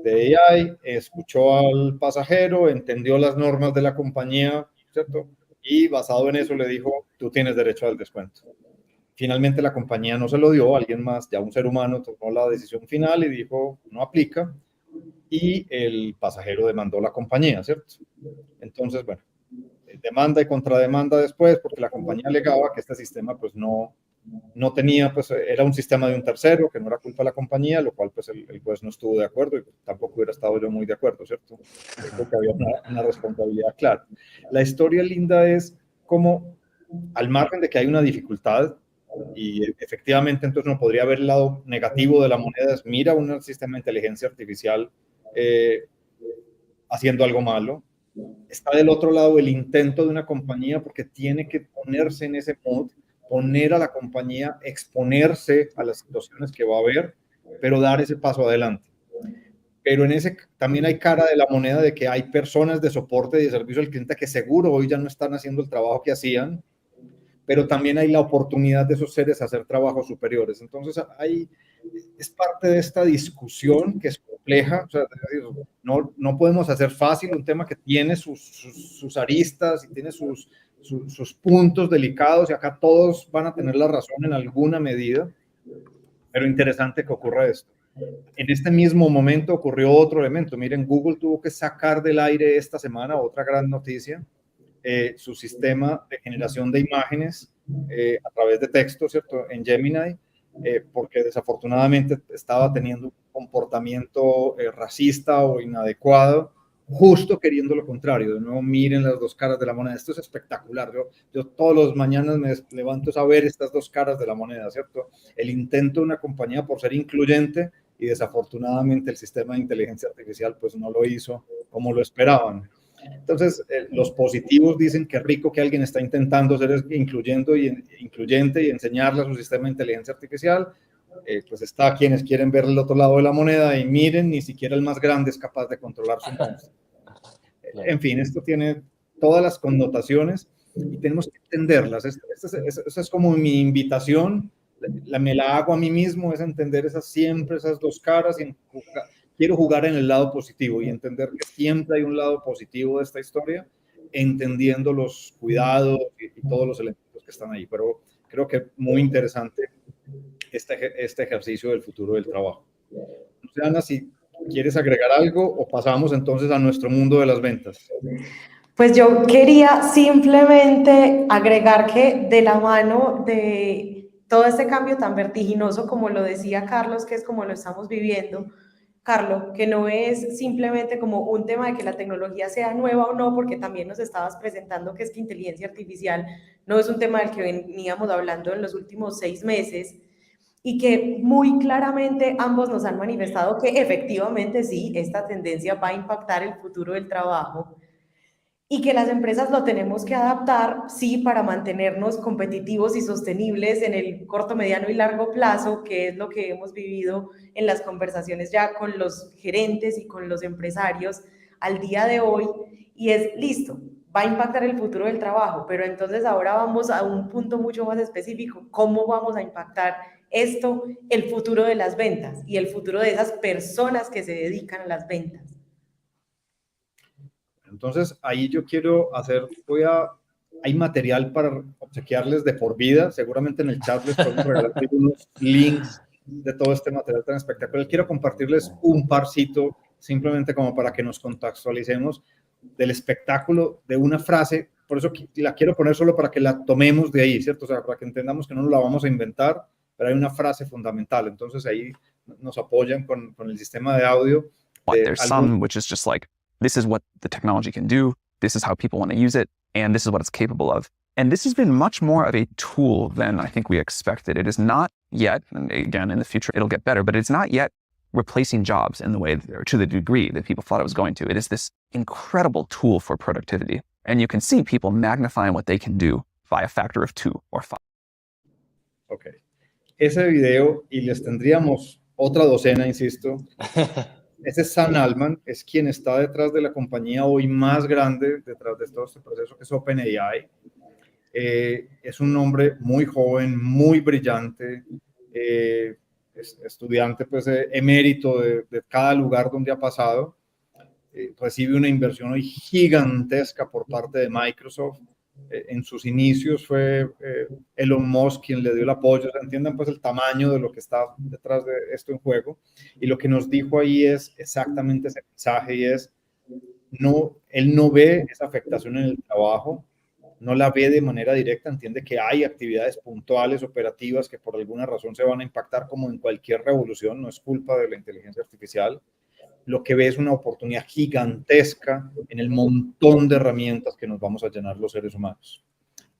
de AI, escuchó al pasajero, entendió las normas de la compañía, ¿cierto? Y basado en eso le dijo, tú tienes derecho al descuento. Finalmente la compañía no se lo dio, alguien más, ya un ser humano, tomó la decisión final y dijo, no aplica, y el pasajero demandó la compañía, ¿cierto? Entonces, bueno, demanda y contrademanda después, porque la compañía alegaba que este sistema pues no tenía, pues era un sistema de un tercero, que no era culpa de la compañía, lo cual pues el juez no estuvo de acuerdo y tampoco hubiera estado yo muy de acuerdo, ¿cierto? Creo que había una responsabilidad clara. La historia linda es como, al margen de que hay una dificultad, y efectivamente entonces no podría haber el lado negativo de la moneda, es mira un sistema de inteligencia artificial haciendo algo malo. Está del otro lado el intento de una compañía porque tiene que ponerse en ese mood, poner a la compañía, exponerse a las situaciones que va a haber, pero dar ese paso adelante. Pero en ese también hay cara de la moneda de que hay personas de soporte y de servicio al cliente que seguro hoy ya no están haciendo el trabajo que hacían, pero también hay la oportunidad de esos seres hacer trabajos superiores. Entonces, es parte de esta discusión que es compleja. O sea, no podemos hacer fácil un tema que tiene sus aristas y tiene sus sus puntos delicados y acá todos van a tener la razón en alguna medida, pero interesante que ocurra esto. En este mismo momento ocurrió otro elemento. Miren, Google tuvo que sacar del aire esta semana, otra gran noticia, su sistema de generación de imágenes a través de texto, ¿cierto? En Gemini, porque desafortunadamente estaba teniendo un comportamiento racista o inadecuado, justo queriendo lo contrario. De nuevo, miren las dos caras de la moneda. Esto es espectacular. Yo todos los mañanas me levanto a ver estas dos caras de la moneda, ¿cierto? El intento de una compañía por ser incluyente y desafortunadamente el sistema de inteligencia artificial pues no lo hizo como lo esperaban. Entonces, los positivos dicen que rico que alguien está intentando ser incluyente y enseñarle a su sistema de inteligencia artificial. Pues está quienes quieren ver el otro lado de la moneda y miren, ni siquiera el más grande es capaz de controlar su monstruo. En fin, esto tiene todas las connotaciones y tenemos que entenderlas. Esa es como mi invitación, me la hago a mí mismo, es entender siempre esas dos caras y quiero jugar en el lado positivo y entender que siempre hay un lado positivo de esta historia, entendiendo los cuidados y todos los elementos que están ahí. Pero creo que muy interesante este ejercicio del futuro del trabajo. No sé, Ana, si quieres agregar algo o pasamos entonces a nuestro mundo de las ventas. Pues yo quería simplemente agregar que de la mano de todo este cambio tan vertiginoso, como lo decía Carlos, que es como lo estamos viviendo, Carlos, que no es simplemente como un tema de que la tecnología sea nueva o no, porque también nos estabas presentando que es que inteligencia artificial no es un tema del que veníamos hablando en los últimos 6 meses, y que muy claramente ambos nos han manifestado que efectivamente sí, esta tendencia va a impactar el futuro del trabajo y que las empresas lo tenemos que adaptar, sí, para mantenernos competitivos y sostenibles en el corto, mediano y largo plazo, que es lo que hemos vivido en las conversaciones ya con los gerentes y con los empresarios al día de hoy, y es listo, va a impactar el futuro del trabajo, pero entonces ahora vamos a un punto mucho más específico, ¿cómo vamos a impactar esto, el futuro de las ventas y el futuro de esas personas que se dedican a las ventas? Entonces, ahí yo quiero hay material para obsequiarles de por vida. Seguramente en el chat les podemos regalar unos links de todo este material tan espectacular. Quiero compartirles un parcito, simplemente como para que nos contextualicemos del espectáculo de una frase. Por eso la quiero poner solo para que la tomemos de ahí, ¿cierto? O sea, para que entendamos que no nos la vamos a inventar, pero hay una frase fundamental. Entonces, ahí nos apoyan con el sistema de audio. There's some which is just like, this is what the technology can do, this is how people want to use it, and this is what it's capable of. And this has been much more of a tool than I think we expected. It is not yet, and again, in the future, it'll get better, but it's not yet replacing jobs in the way, or to the degree that people thought it was going to. It is this incredible tool for productivity. And you can see people magnifying what they can do by a factor of 2 or 5. Ok. Ese video, y les tendríamos otra docena, insisto. Ese es Sam Altman, es quien está detrás de la compañía hoy más grande, detrás de todo este proceso, que es OpenAI. Es un hombre muy joven, muy brillante, estudiante pues, emérito de cada lugar donde ha pasado. Recibe una inversión hoy gigantesca por parte de Microsoft. En sus inicios fue Elon Musk quien le dio el apoyo. Entiendan pues el tamaño de lo que está detrás de esto en juego. Y lo que nos dijo ahí es exactamente ese mensaje, y es, él no ve esa afectación en el trabajo, no la ve de manera directa, entiende que hay actividades puntuales, operativas, que por alguna razón se van a impactar como en cualquier revolución, no es culpa de la inteligencia artificial. Lo que ve es una oportunidad gigantesca en el montón de herramientas que nos vamos a llenar los seres humanos.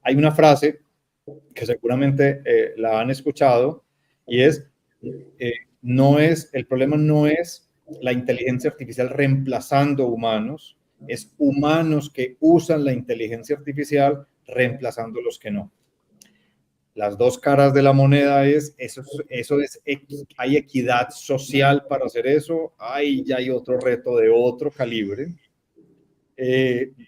Hay una frase que seguramente la han escuchado, y es, el problema no es la inteligencia artificial reemplazando humanos, es humanos que usan la inteligencia artificial reemplazando los que no. Las dos caras de la moneda hay equidad social para hacer eso, ya hay otro reto de otro calibre.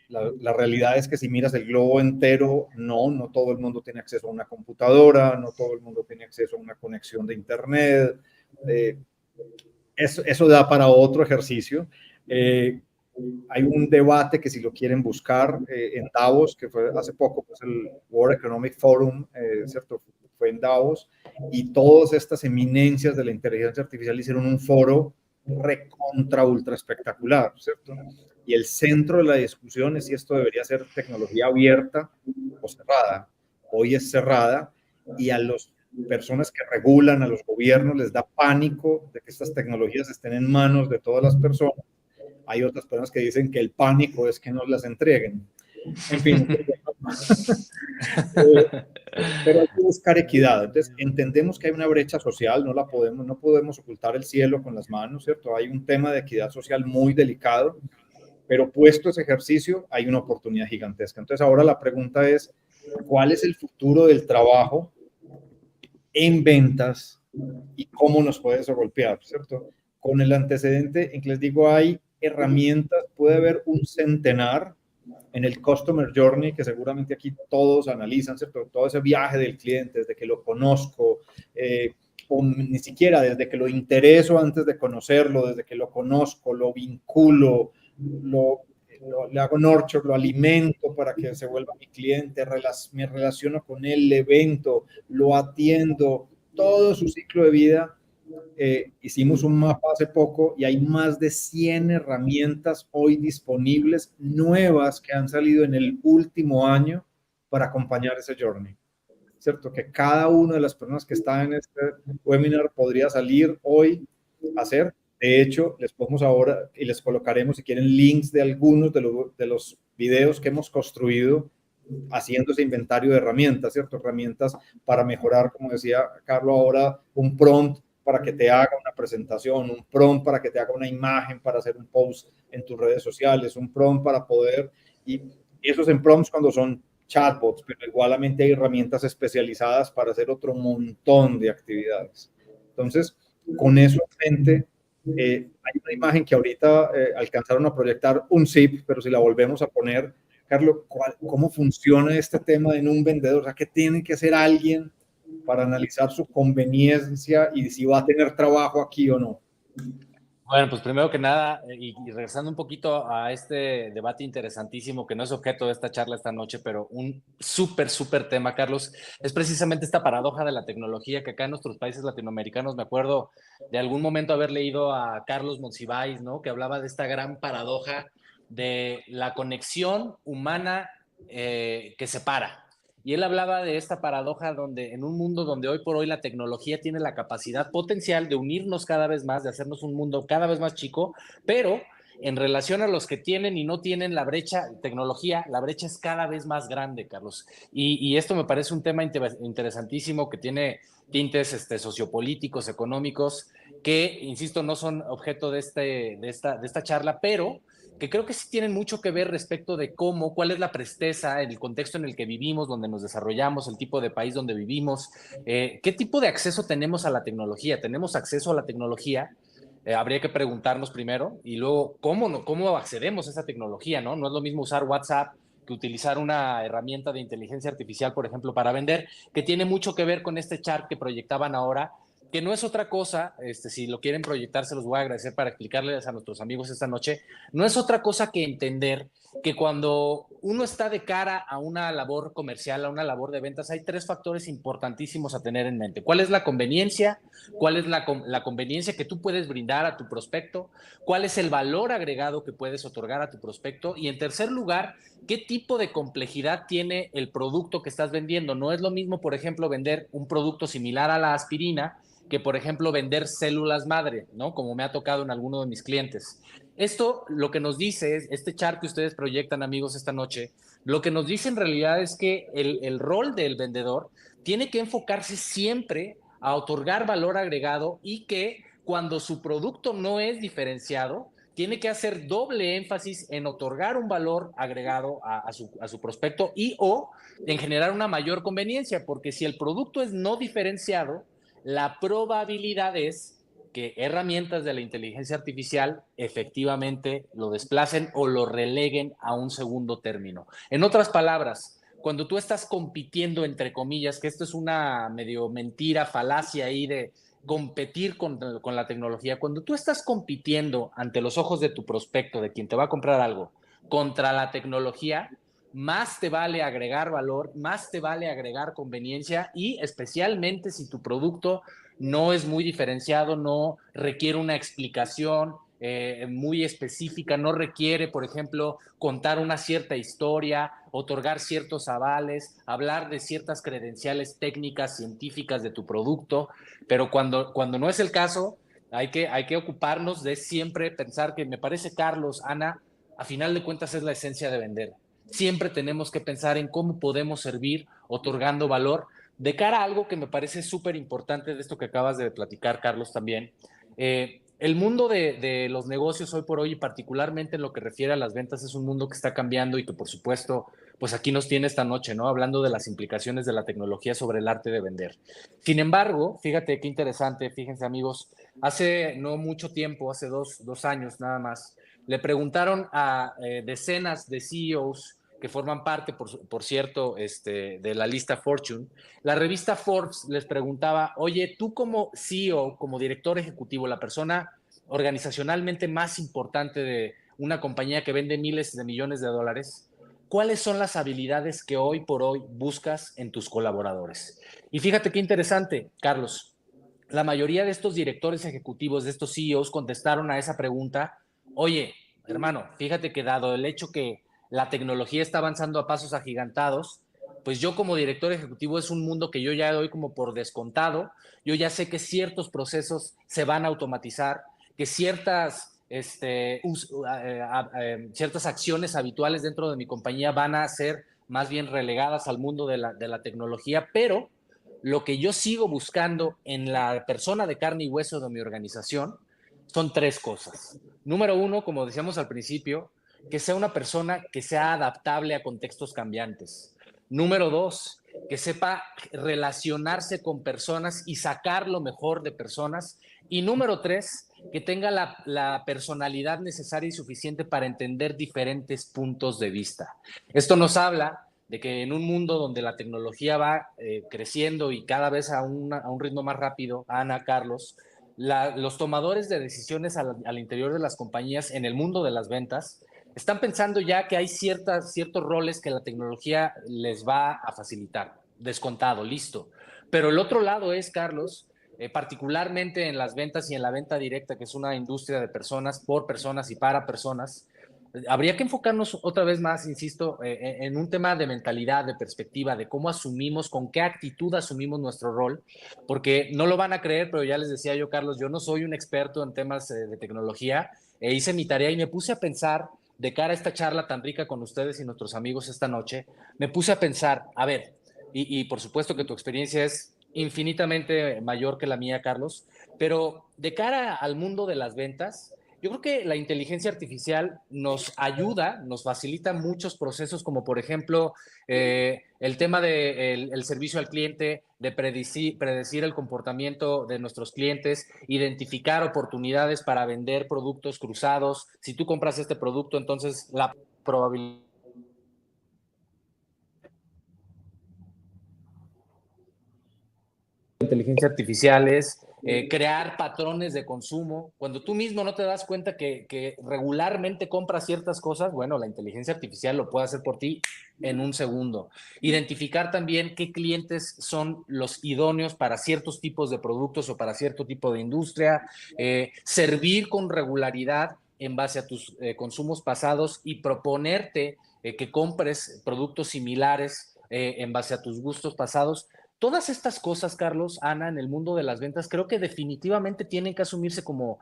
La realidad es que si miras el globo entero, no todo el mundo tiene acceso a una computadora, no todo el mundo tiene acceso a una conexión de internet. Eso da para otro ejercicio. Hay un debate que si lo quieren buscar en Davos, que fue hace poco, pues el World Economic Forum, ¿cierto? Fue en Davos, y todas estas eminencias de la inteligencia artificial hicieron un foro recontra ultra espectacular, ¿cierto? Y el centro de la discusión es si esto debería ser tecnología abierta o cerrada. Hoy es cerrada, y a las personas que regulan, a los gobiernos, les da pánico de que estas tecnologías estén en manos de todas las personas. Hay otras personas que dicen que el pánico es que nos las entreguen. En fin, pero hay que buscar equidad. Entonces, entendemos que hay una brecha social, no podemos ocultar el cielo con las manos, ¿cierto? Hay un tema de equidad social muy delicado, pero puesto ese ejercicio, hay una oportunidad gigantesca. Entonces, ahora la pregunta es, ¿cuál es el futuro del trabajo en ventas y cómo nos puede eso golpear, ¿cierto? Con el antecedente en que les digo, hay herramientas, puede haber un centenar en el Customer Journey, que seguramente aquí todos analizan, ¿cierto? Todo ese viaje del cliente, desde que lo conozco, o ni siquiera desde que lo intereso antes de conocerlo, desde que lo conozco, lo vinculo, le hago nurture, lo alimento para que se vuelva mi cliente, me relaciono con él, le evento, lo atiendo, todo su ciclo de vida. Hicimos un mapa hace poco y hay más de 100 herramientas hoy disponibles, nuevas, que han salido en el último año para acompañar ese journey, ¿cierto? Que cada una de las personas que están en este webinar podría salir hoy a hacer. De hecho, les podemos ahora, y les colocaremos, si quieren, links de algunos de los videos que hemos construido haciendo ese inventario de herramientas, ¿cierto? Herramientas para mejorar, como decía Carlos ahora, un prompt para que te haga una presentación, un prompt para que te haga una imagen para hacer un post en tus redes sociales, un prompt para poder, y esos en prompts cuando son chatbots, pero igualmente hay herramientas especializadas para hacer otro montón de actividades. Entonces, con eso en mente, hay una imagen que ahorita alcanzaron a proyectar un zip, pero si la volvemos a poner, Carlos, ¿cómo funciona este tema en un vendedor? O sea, ¿qué tiene que hacer alguien para analizar su conveniencia y si va a tener trabajo aquí o no? Bueno, pues primero que nada, y regresando un poquito a este debate interesantísimo, que no es objeto de esta charla esta noche, pero un súper tema, Carlos, es precisamente esta paradoja de la tecnología que acá en nuestros países latinoamericanos, me acuerdo de algún momento haber leído a Carlos Monsiváis, ¿no? Que hablaba de esta gran paradoja de la conexión humana que separa. Y él hablaba de esta paradoja donde en un mundo donde hoy por hoy la tecnología tiene la capacidad potencial de unirnos cada vez más, de hacernos un mundo cada vez más chico, pero en relación a los que tienen y no tienen la brecha, tecnología, la brecha es cada vez más grande, Carlos. Y esto me parece un tema interesantísimo que tiene tintes sociopolíticos, económicos, que, insisto, no son objeto de esta charla, pero que creo que sí tienen mucho que ver respecto de cuál es la presteza, el contexto en el que vivimos, donde nos desarrollamos, el tipo de país donde vivimos, qué tipo de acceso tenemos a la tecnología. ¿Tenemos acceso a la tecnología? Habría que preguntarnos primero, y luego cómo accedemos a esa tecnología, ¿no? No es lo mismo usar WhatsApp que utilizar una herramienta de inteligencia artificial, por ejemplo, para vender, que tiene mucho que ver con este chart que proyectaban ahora, que no es otra cosa, si lo quieren proyectar, se los voy a agradecer para explicarles a nuestros amigos esta noche, no es otra cosa que entender que cuando uno está de cara a una labor comercial, a una labor de ventas, hay tres factores importantísimos a tener en mente. ¿Cuál es la conveniencia? ¿Cuál es la conveniencia que tú puedes brindar a tu prospecto? ¿Cuál es el valor agregado que puedes otorgar a tu prospecto? Y en tercer lugar, ¿qué tipo de complejidad tiene el producto que estás vendiendo? No es lo mismo, por ejemplo, vender un producto similar a la aspirina que, por ejemplo, vender células madre, ¿no? Como me ha tocado en alguno de mis clientes. Esto lo que nos dice es, este chart que ustedes proyectan, amigos, esta noche, lo que nos dice en realidad es que el rol del vendedor tiene que enfocarse siempre a otorgar valor agregado y que cuando su producto no es diferenciado, tiene que hacer doble énfasis en otorgar un valor agregado a su prospecto y o en generar una mayor conveniencia, porque si el producto es no diferenciado, la probabilidad es que herramientas de la inteligencia artificial efectivamente lo desplacen o lo releguen a un segundo término. En otras palabras, cuando tú estás compitiendo, entre comillas, que esto es una medio mentira, falacia ahí competir con la tecnología. Cuando tú estás compitiendo ante los ojos de tu prospecto, de quien te va a comprar algo, contra la tecnología, más te vale agregar valor, más te vale agregar conveniencia, y especialmente si tu producto no es muy diferenciado, no requiere una explicación muy específica, no requiere, por ejemplo, contar una cierta historia, otorgar ciertos avales, hablar de ciertas credenciales técnicas, científicas de tu producto, pero cuando no es el caso, hay que ocuparnos de siempre pensar que, me parece, Carlos, Ana, a final de cuentas es la esencia de vender. Siempre tenemos que pensar en cómo podemos servir otorgando valor de cara a algo que me parece súper importante de esto que acabas de platicar, Carlos, también. El mundo de los negocios hoy por hoy, y particularmente en lo que refiere a las ventas, es un mundo que está cambiando y que, por supuesto, pues aquí nos tiene esta noche, ¿no? Hablando de las implicaciones de la tecnología sobre el arte de vender. Sin embargo, fíjate qué interesante, fíjense, amigos, hace no mucho tiempo, hace dos años nada más, le preguntaron a decenas de CEOs que forman parte, por cierto, de la lista Fortune. La revista Forbes les preguntaba, oye, tú como CEO, como director ejecutivo, la persona organizacionalmente más importante de una compañía que vende miles de millones de dólares, ¿cuáles son las habilidades que hoy por hoy buscas en tus colaboradores? Y fíjate qué interesante, Carlos. La mayoría de estos directores ejecutivos, de estos CEOs, contestaron a esa pregunta: oye, hermano, fíjate que dado el hecho que la tecnología está avanzando a pasos agigantados, pues yo como director ejecutivo es un mundo que yo ya doy como por descontado. Yo ya sé que ciertos procesos se van a automatizar, que ciertas acciones habituales dentro de mi compañía van a ser más bien relegadas al mundo de la tecnología, pero lo que yo sigo buscando en la persona de carne y hueso de mi organización son tres cosas. Número uno, como decíamos al principio, que sea una persona que sea adaptable a contextos cambiantes. Número dos, que sepa relacionarse con personas y sacar lo mejor de personas. Y número tres, que tenga la personalidad necesaria y suficiente para entender diferentes puntos de vista. Esto nos habla de que en un mundo donde la tecnología va creciendo y cada vez a un ritmo más rápido, Ana, Carlos, los tomadores de decisiones al interior de las compañías en el mundo de las ventas están pensando ya que hay ciertos roles que la tecnología les va a facilitar, descontado, listo. Pero el otro lado es, Carlos, particularmente en las ventas y en la venta directa, que es una industria de personas, por personas y para personas, habría que enfocarnos otra vez más, insisto, en un tema de mentalidad, de perspectiva, de cómo asumimos, con qué actitud asumimos nuestro rol, porque no lo van a creer, pero ya les decía yo, Carlos, yo no soy un experto en temas de tecnología, hice mi tarea y me puse a pensar, de cara a esta charla tan rica con ustedes y nuestros amigos esta noche, me puse a pensar, a ver, y por supuesto que tu experiencia es infinitamente mayor que la mía, Carlos, pero de cara al mundo de las ventas, yo creo que la inteligencia artificial nos ayuda, nos facilita muchos procesos, como por ejemplo el tema del el servicio al cliente, de predecir el comportamiento de nuestros clientes, identificar oportunidades para vender productos cruzados. Si tú compras este producto, entonces la probabilidad de inteligencia artificial es crear patrones de consumo. Cuando tú mismo no te das cuenta que regularmente compras ciertas cosas, bueno, la inteligencia artificial lo puede hacer por ti en un segundo. Identificar también qué clientes son los idóneos para ciertos tipos de productos o para cierto tipo de industria, servir con regularidad en base a tus consumos pasados y proponerte que compres productos similares en base a tus gustos pasados. Todas estas cosas, Carlos, Ana, en el mundo de las ventas, creo que definitivamente tienen que asumirse como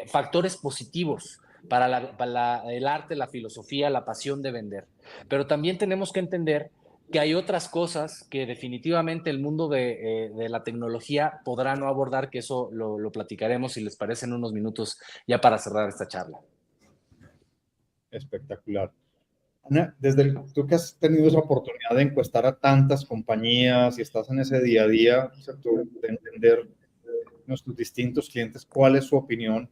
factores positivos para el arte, la filosofía, la pasión de vender. Pero también tenemos que entender que hay otras cosas que definitivamente el mundo de la tecnología podrá no abordar, que eso lo platicaremos, si les parece, en unos minutos, ya para cerrar esta charla. Espectacular. Ana, tú que has tenido esa oportunidad de encuestar a tantas compañías y estás en ese día a día, ¿cierto?, de entender nuestros distintos clientes, ¿cuál es su opinión?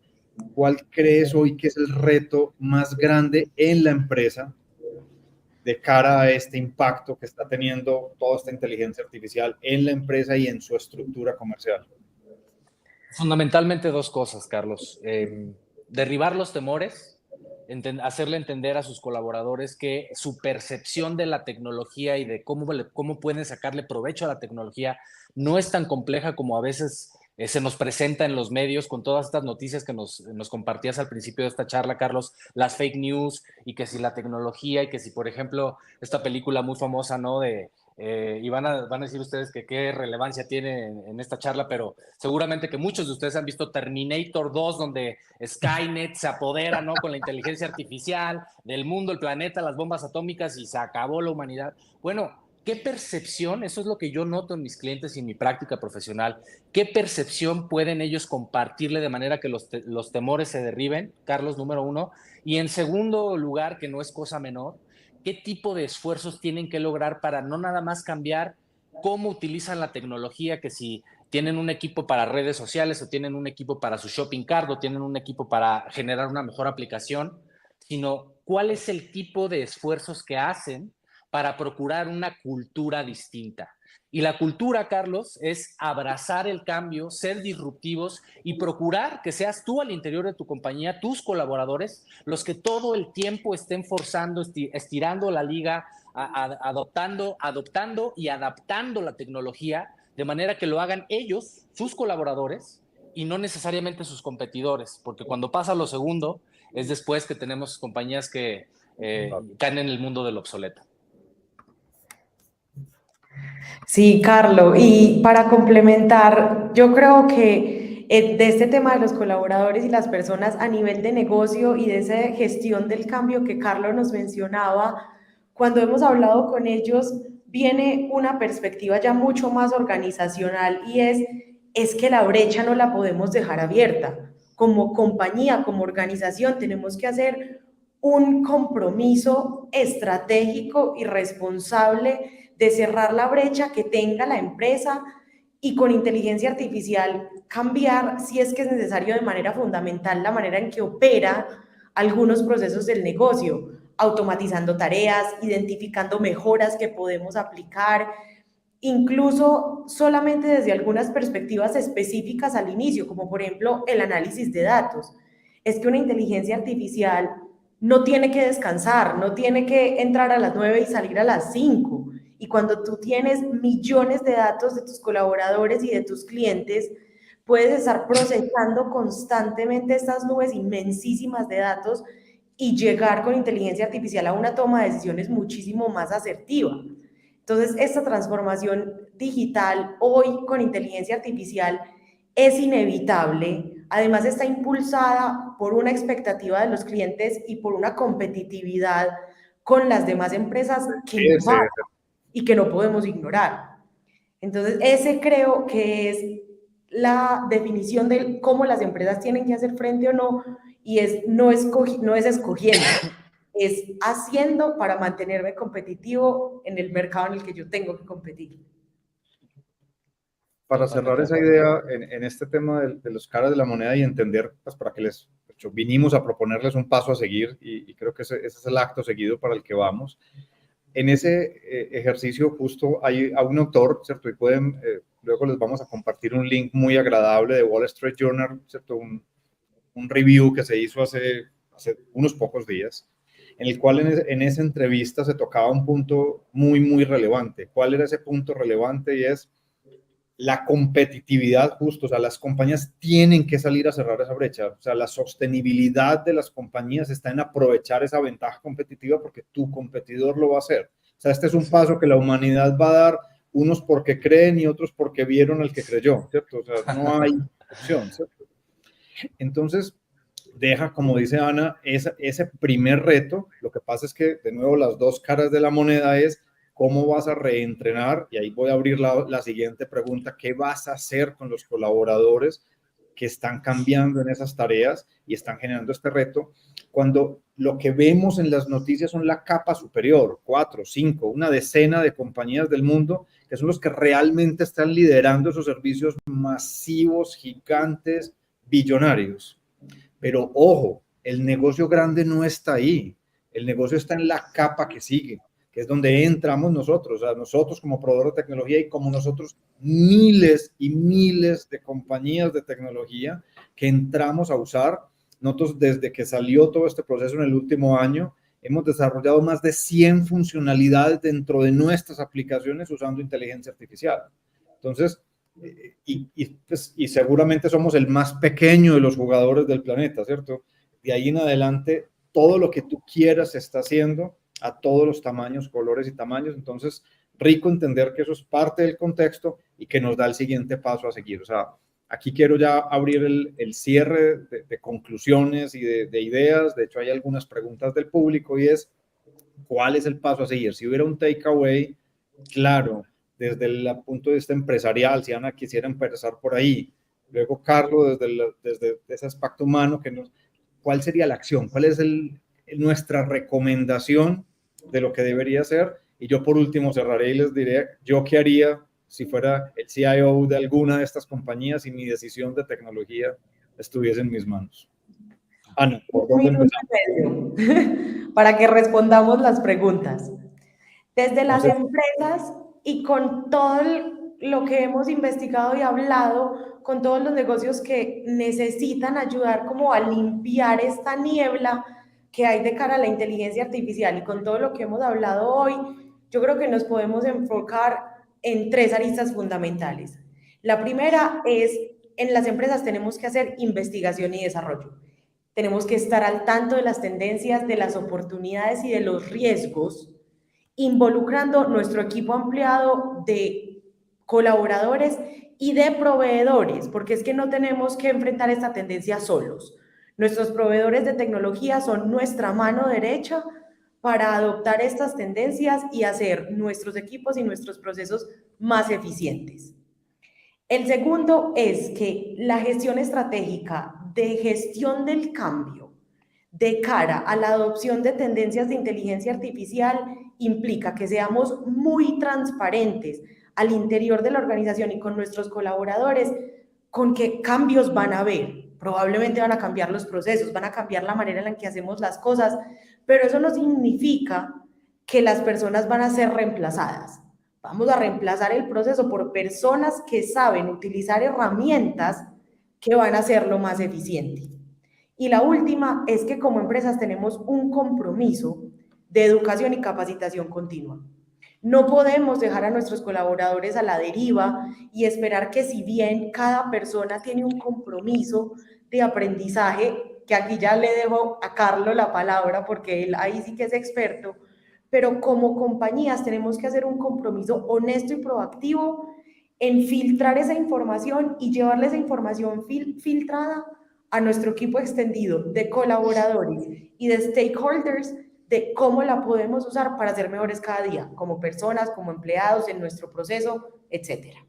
¿Cuál crees hoy que es el reto más grande en la empresa de cara a este impacto que está teniendo toda esta inteligencia artificial en la empresa y en su estructura comercial? Fundamentalmente dos cosas, Carlos. Derribar los temores, hacerle entender a sus colaboradores que su percepción de la tecnología y de cómo pueden sacarle provecho a la tecnología no es tan compleja como a veces se nos presenta en los medios con todas estas noticias que nos compartías al principio de esta charla, Carlos, las fake news y que si la tecnología y que si, por ejemplo, esta película muy famosa, ¿no? Y van a decir ustedes que qué relevancia tiene en esta charla, pero seguramente que muchos de ustedes han visto Terminator 2, donde Skynet se apodera, ¿no? Con la inteligencia artificial del mundo, el planeta, las bombas atómicas y se acabó la humanidad. Bueno, ¿qué percepción? Eso es lo que yo noto en mis clientes y en mi práctica profesional. ¿Qué percepción pueden ellos compartirle de manera que los temores se derriben? Carlos, número uno. Y en segundo lugar, que no es cosa menor, ¿qué tipo de esfuerzos tienen que lograr para no nada más cambiar cómo utilizan la tecnología, que si tienen un equipo para redes sociales o tienen un equipo para su shopping cart o tienen un equipo para generar una mejor aplicación, sino cuál es el tipo de esfuerzos que hacen para procurar una cultura distinta? Y la cultura, Carlos, es abrazar el cambio, ser disruptivos y procurar que seas tú al interior de tu compañía, tus colaboradores, los que todo el tiempo estén forzando, estirando la liga, adoptando y adaptando la tecnología de manera que lo hagan ellos, sus colaboradores, y no necesariamente sus competidores, porque cuando pasa lo segundo, es después que tenemos compañías que caen en el mundo del obsoleto. Sí, Carlos, y para complementar, yo creo que de este tema de los colaboradores y las personas a nivel de negocio y de esa gestión del cambio que Carlos nos mencionaba, cuando hemos hablado con ellos, viene una perspectiva ya mucho más organizacional y es que la brecha no la podemos dejar abierta. Como compañía, como organización, tenemos que hacer un compromiso estratégico y responsable de cerrar la brecha que tenga la empresa y con inteligencia artificial cambiar, si es que es necesario, de manera fundamental la manera en que opera algunos procesos del negocio, automatizando tareas, identificando mejoras que podemos aplicar, incluso solamente desde algunas perspectivas específicas al inicio, como por ejemplo el análisis de datos. Es que una inteligencia artificial no tiene que descansar, no tiene que entrar a las 9 y salir a las 5. Y cuando tú tienes millones de datos de tus colaboradores y de tus clientes, puedes estar procesando constantemente estas nubes inmensísimas de datos y llegar con inteligencia artificial a una toma de decisiones muchísimo más asertiva. Entonces, esta transformación digital hoy con inteligencia artificial es inevitable. Además, está impulsada por una expectativa de los clientes y por una competitividad con las demás empresas que no pasa y que no podemos ignorar. Entonces, ese creo que es la definición de cómo las empresas tienen que hacer frente o no, y no es escogiendo, es haciendo para mantenerme competitivo en el mercado en el que yo tengo que competir. Para cerrar esa idea en este tema de los caras de la moneda y entender, pues para que vinimos a proponerles un paso a seguir y creo que ese es el acto seguido para el que vamos. En ese ejercicio justo hay a un autor, ¿cierto? Y pueden, luego les vamos a compartir un link muy agradable de Wall Street Journal, ¿cierto? Un review que se hizo hace unos pocos días, en el cual en esa entrevista se tocaba un punto muy, muy relevante. ¿Cuál era ese punto relevante? Y es la competitividad justo, o sea, las compañías tienen que salir a cerrar esa brecha, o sea, la sostenibilidad de las compañías está en aprovechar esa ventaja competitiva porque tu competidor lo va a hacer. O sea, este es un paso que la humanidad va a dar, unos porque creen y otros porque vieron al que creyó, ¿cierto? O sea, no hay opción, ¿cierto? Entonces, deja, como dice Ana, ese primer reto. Lo que pasa es que, de nuevo, las dos caras de la moneda es cómo vas a reentrenar, y ahí voy a abrir la siguiente pregunta, ¿qué vas a hacer con los colaboradores que están cambiando en esas tareas y están generando este reto? Cuando lo que vemos en las noticias son la capa superior, 4, 5, una decena de compañías del mundo que son los que realmente están liderando esos servicios masivos, gigantes, billonarios. Pero ojo, el negocio grande no está ahí, el negocio está en la capa que sigue. que es donde entramos nosotros, o sea, nosotros como proveedor de tecnología y como nosotros miles y miles de compañías de tecnología que entramos a usar. Nosotros desde que salió todo este proceso en el último año, hemos desarrollado más de 100 funcionalidades dentro de nuestras aplicaciones usando inteligencia artificial. Entonces, y seguramente somos el más pequeño de los jugadores del planeta, ¿cierto? De ahí en adelante, todo lo que tú quieras se está haciendo a todos los tamaños, colores y tamaños. Entonces, rico entender que eso es parte del contexto y que nos da el siguiente paso a seguir. O sea, aquí quiero ya abrir el cierre de conclusiones y de ideas. De hecho, hay algunas preguntas del público y es, ¿cuál es el paso a seguir? Si hubiera un takeaway, claro, desde el punto de vista empresarial, si Ana quisiera empezar por ahí, luego Carlos, desde ese aspecto humano, ¿cuál sería la acción? ¿Cuál es nuestra recomendación de lo que debería ser? Y yo por último cerraré y les diré, ¿yo qué haría si fuera el CIO de alguna de estas compañías y mi decisión de tecnología estuviese en mis manos? Ana, ¿por dónde empezamos? Para que respondamos las preguntas. Desde las Entonces, empresas y con todo lo que hemos investigado y hablado, con todos los negocios que necesitan ayudar como a limpiar esta niebla que hay de cara a la inteligencia artificial y con todo lo que hemos hablado hoy, yo creo que nos podemos enfocar en 3 aristas fundamentales. La primera es, en las empresas tenemos que hacer investigación y desarrollo. Tenemos que estar al tanto de las tendencias, de las oportunidades y de los riesgos, involucrando nuestro equipo ampliado de colaboradores y de proveedores, porque es que no tenemos que enfrentar esta tendencia solos. Nuestros proveedores de tecnología son nuestra mano derecha para adoptar estas tendencias y hacer nuestros equipos y nuestros procesos más eficientes. El segundo es que la gestión estratégica de gestión del cambio de cara a la adopción de tendencias de inteligencia artificial implica que seamos muy transparentes al interior de la organización y con nuestros colaboradores con qué cambios van a haber. Probablemente van a cambiar los procesos, van a cambiar la manera en la que hacemos las cosas, pero eso no significa que las personas van a ser reemplazadas. Vamos a reemplazar el proceso por personas que saben utilizar herramientas que van a hacerlo más eficiente. Y la última es que como empresas tenemos un compromiso de educación y capacitación continua. No podemos dejar a nuestros colaboradores a la deriva y esperar que si bien cada persona tiene un compromiso de aprendizaje, que aquí ya le dejo a Carlos la palabra porque él ahí sí que es experto, pero como compañías tenemos que hacer un compromiso honesto y proactivo en filtrar esa información y llevarle esa información filtrada a nuestro equipo extendido de colaboradores y de stakeholders de cómo la podemos usar para ser mejores cada día, como personas, como empleados, en nuestro proceso, etcétera.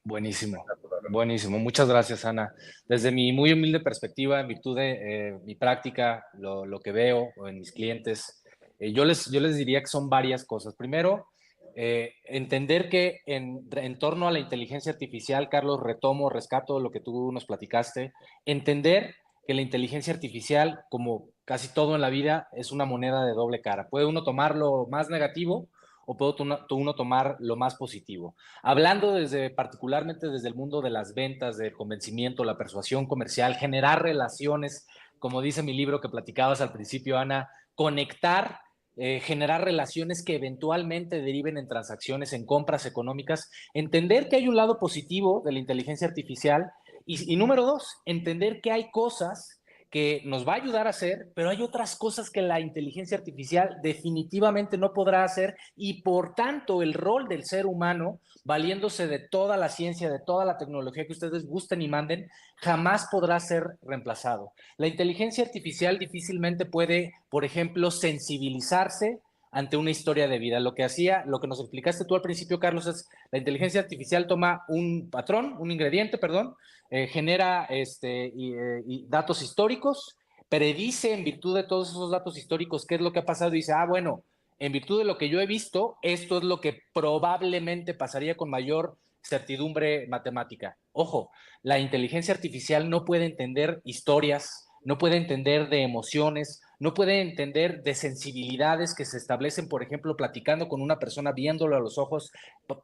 Buenísimo, buenísimo. Muchas gracias, Ana. Desde mi muy humilde perspectiva, en virtud de mi práctica, lo que veo en mis clientes, yo les diría que son varias cosas. Primero, entender que en torno a la inteligencia artificial, Carlos, rescato lo que tú nos platicaste, entender que la inteligencia artificial, como casi todo en la vida, es una moneda de doble cara. Puede uno tomar lo más negativo o puede uno tomar lo más positivo. Hablando particularmente desde el mundo de las ventas, del convencimiento, la persuasión comercial, generar relaciones, como dice mi libro que platicabas al principio, Ana, conectar, generar relaciones que eventualmente deriven en transacciones, en compras económicas, entender que hay un lado positivo de la inteligencia artificial y número 2, entender que hay cosas que nos va a ayudar a hacer, pero hay otras cosas que la inteligencia artificial definitivamente no podrá hacer y por tanto el rol del ser humano, valiéndose de toda la ciencia, de toda la tecnología que ustedes gusten y manden, jamás podrá ser reemplazado. La inteligencia artificial difícilmente puede, por ejemplo, sensibilizarse ante una historia de vida. Lo que nos explicaste tú al principio, Carlos, es la inteligencia artificial toma un patrón, un ingrediente, perdón, genera datos históricos, predice en virtud de todos esos datos históricos qué es lo que ha pasado y dice, bueno, en virtud de lo que yo he visto, esto es lo que probablemente pasaría con mayor certidumbre matemática. Ojo, la inteligencia artificial no puede entender historias, no puede entender de emociones, no puede entender de sensibilidades que se establecen, por ejemplo, platicando con una persona, viéndolo a los ojos,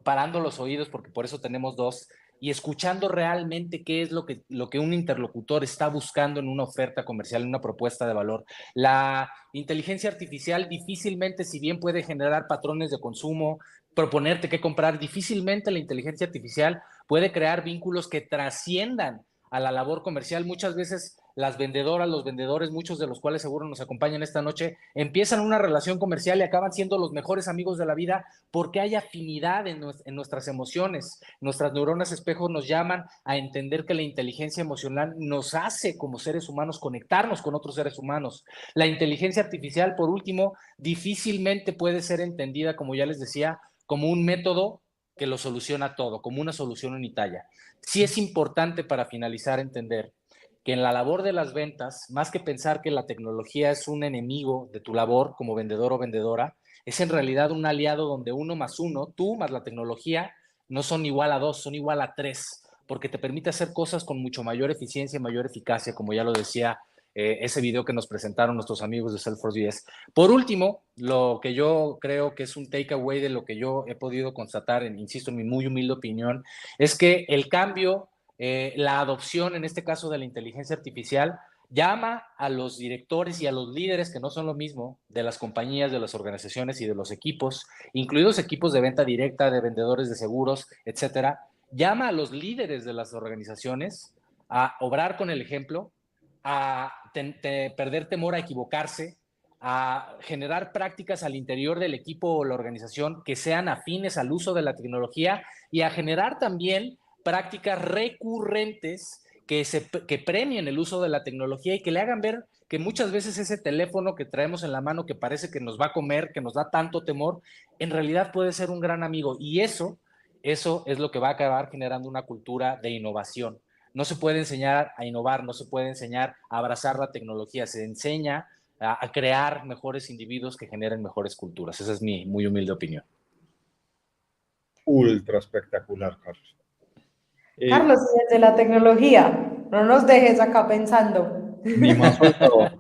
parando los oídos, porque por eso tenemos dos, y escuchando realmente qué es lo que un interlocutor está buscando en una oferta comercial, en una propuesta de valor. La inteligencia artificial difícilmente, si bien puede generar patrones de consumo, proponerte qué comprar, difícilmente la inteligencia artificial puede crear vínculos que trasciendan a la labor comercial. Muchas veces las vendedoras, los vendedores, muchos de los cuales seguro nos acompañan esta noche, empiezan una relación comercial y acaban siendo los mejores amigos de la vida porque hay afinidad en nuestras emociones. Nuestras neuronas espejo nos llaman a entender que la inteligencia emocional nos hace como seres humanos conectarnos con otros seres humanos. La inteligencia artificial, por último, difícilmente puede ser entendida, como ya les decía, como un método que lo soluciona todo, como una solución unitaria. Sí es importante, para finalizar, entender que en la labor de las ventas, más que pensar que la tecnología es un enemigo de tu labor como vendedor o vendedora, es en realidad un aliado donde 1+1, tú más la tecnología, no son igual a 2, son igual a 3, porque te permite hacer cosas con mucho mayor eficiencia y mayor eficacia, como ya lo decía ese video que nos presentaron nuestros amigos de Salesforce 10. Por último, lo que yo creo que es un takeaway de lo que yo he podido constatar, insisto, en mi muy humilde opinión, es que el cambio, la adopción, en este caso de la inteligencia artificial, llama a los directores y a los líderes, que no son lo mismo, de las compañías, de las organizaciones y de los equipos, incluidos equipos de venta directa, de vendedores de seguros, etcétera, llama a los líderes de las organizaciones a obrar con el ejemplo, a perder temor a equivocarse, a generar prácticas al interior del equipo o la organización que sean afines al uso de la tecnología y a generar también prácticas recurrentes que premien el uso de la tecnología y que le hagan ver que muchas veces ese teléfono que traemos en la mano que parece que nos va a comer, que nos da tanto temor, en realidad puede ser un gran amigo. Y eso es lo que va a acabar generando una cultura de innovación. No se puede enseñar a innovar, no se puede enseñar a abrazar la tecnología, se enseña a crear mejores individuos que generen mejores culturas. Esa es mi muy humilde opinión. Ultra espectacular, Carlos. Carlos, desde la tecnología, no nos dejes acá pensando. Ni más faltaba.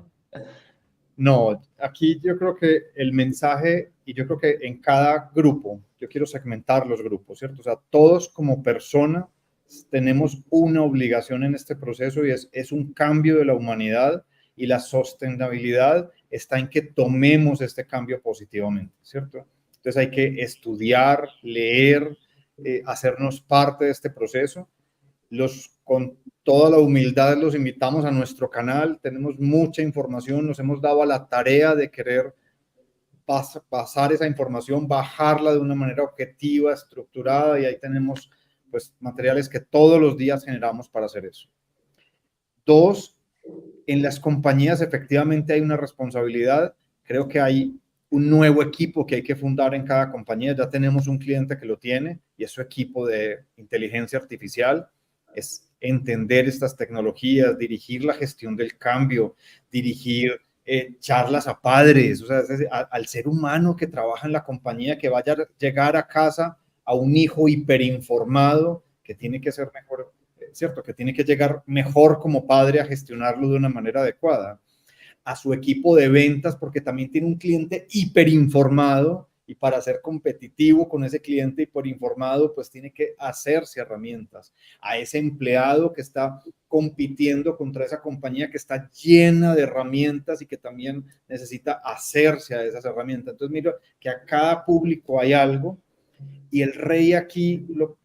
No, aquí yo creo que el mensaje, y yo creo que en cada grupo, yo quiero segmentar los grupos, ¿cierto? O sea, todos como persona tenemos una obligación en este proceso y es un cambio de la humanidad, y la sostenibilidad está en que tomemos este cambio positivamente, ¿cierto? Entonces hay que estudiar, leer, hacernos parte de este proceso. Con toda la humildad los invitamos a nuestro canal, tenemos mucha información, nos hemos dado a la tarea de querer pasar esa información, bajarla de una manera objetiva, estructurada, y ahí tenemos pues materiales que todos los días generamos para hacer eso. 2, en las compañías efectivamente hay una responsabilidad, creo que hay un nuevo equipo que hay que fundar en cada compañía, ya tenemos un cliente que lo tiene y es su equipo de inteligencia artificial, es entender estas tecnologías, dirigir la gestión del cambio, dirigir charlas a padres, o sea, al ser humano que trabaja en la compañía, que vaya a llegar a casa a un hijo hiperinformado, que tiene que ser mejor, ¿cierto? Que tiene que llegar mejor como padre a gestionarlo de una manera adecuada. A su equipo de ventas, porque también tiene un cliente hiperinformado, y para ser competitivo con ese cliente hiperinformado, pues tiene que hacerse herramientas. A ese empleado que está compitiendo contra esa compañía que está llena de herramientas y que también necesita hacerse a esas herramientas. Entonces, mira que a cada público hay algo, y el rey aquí lo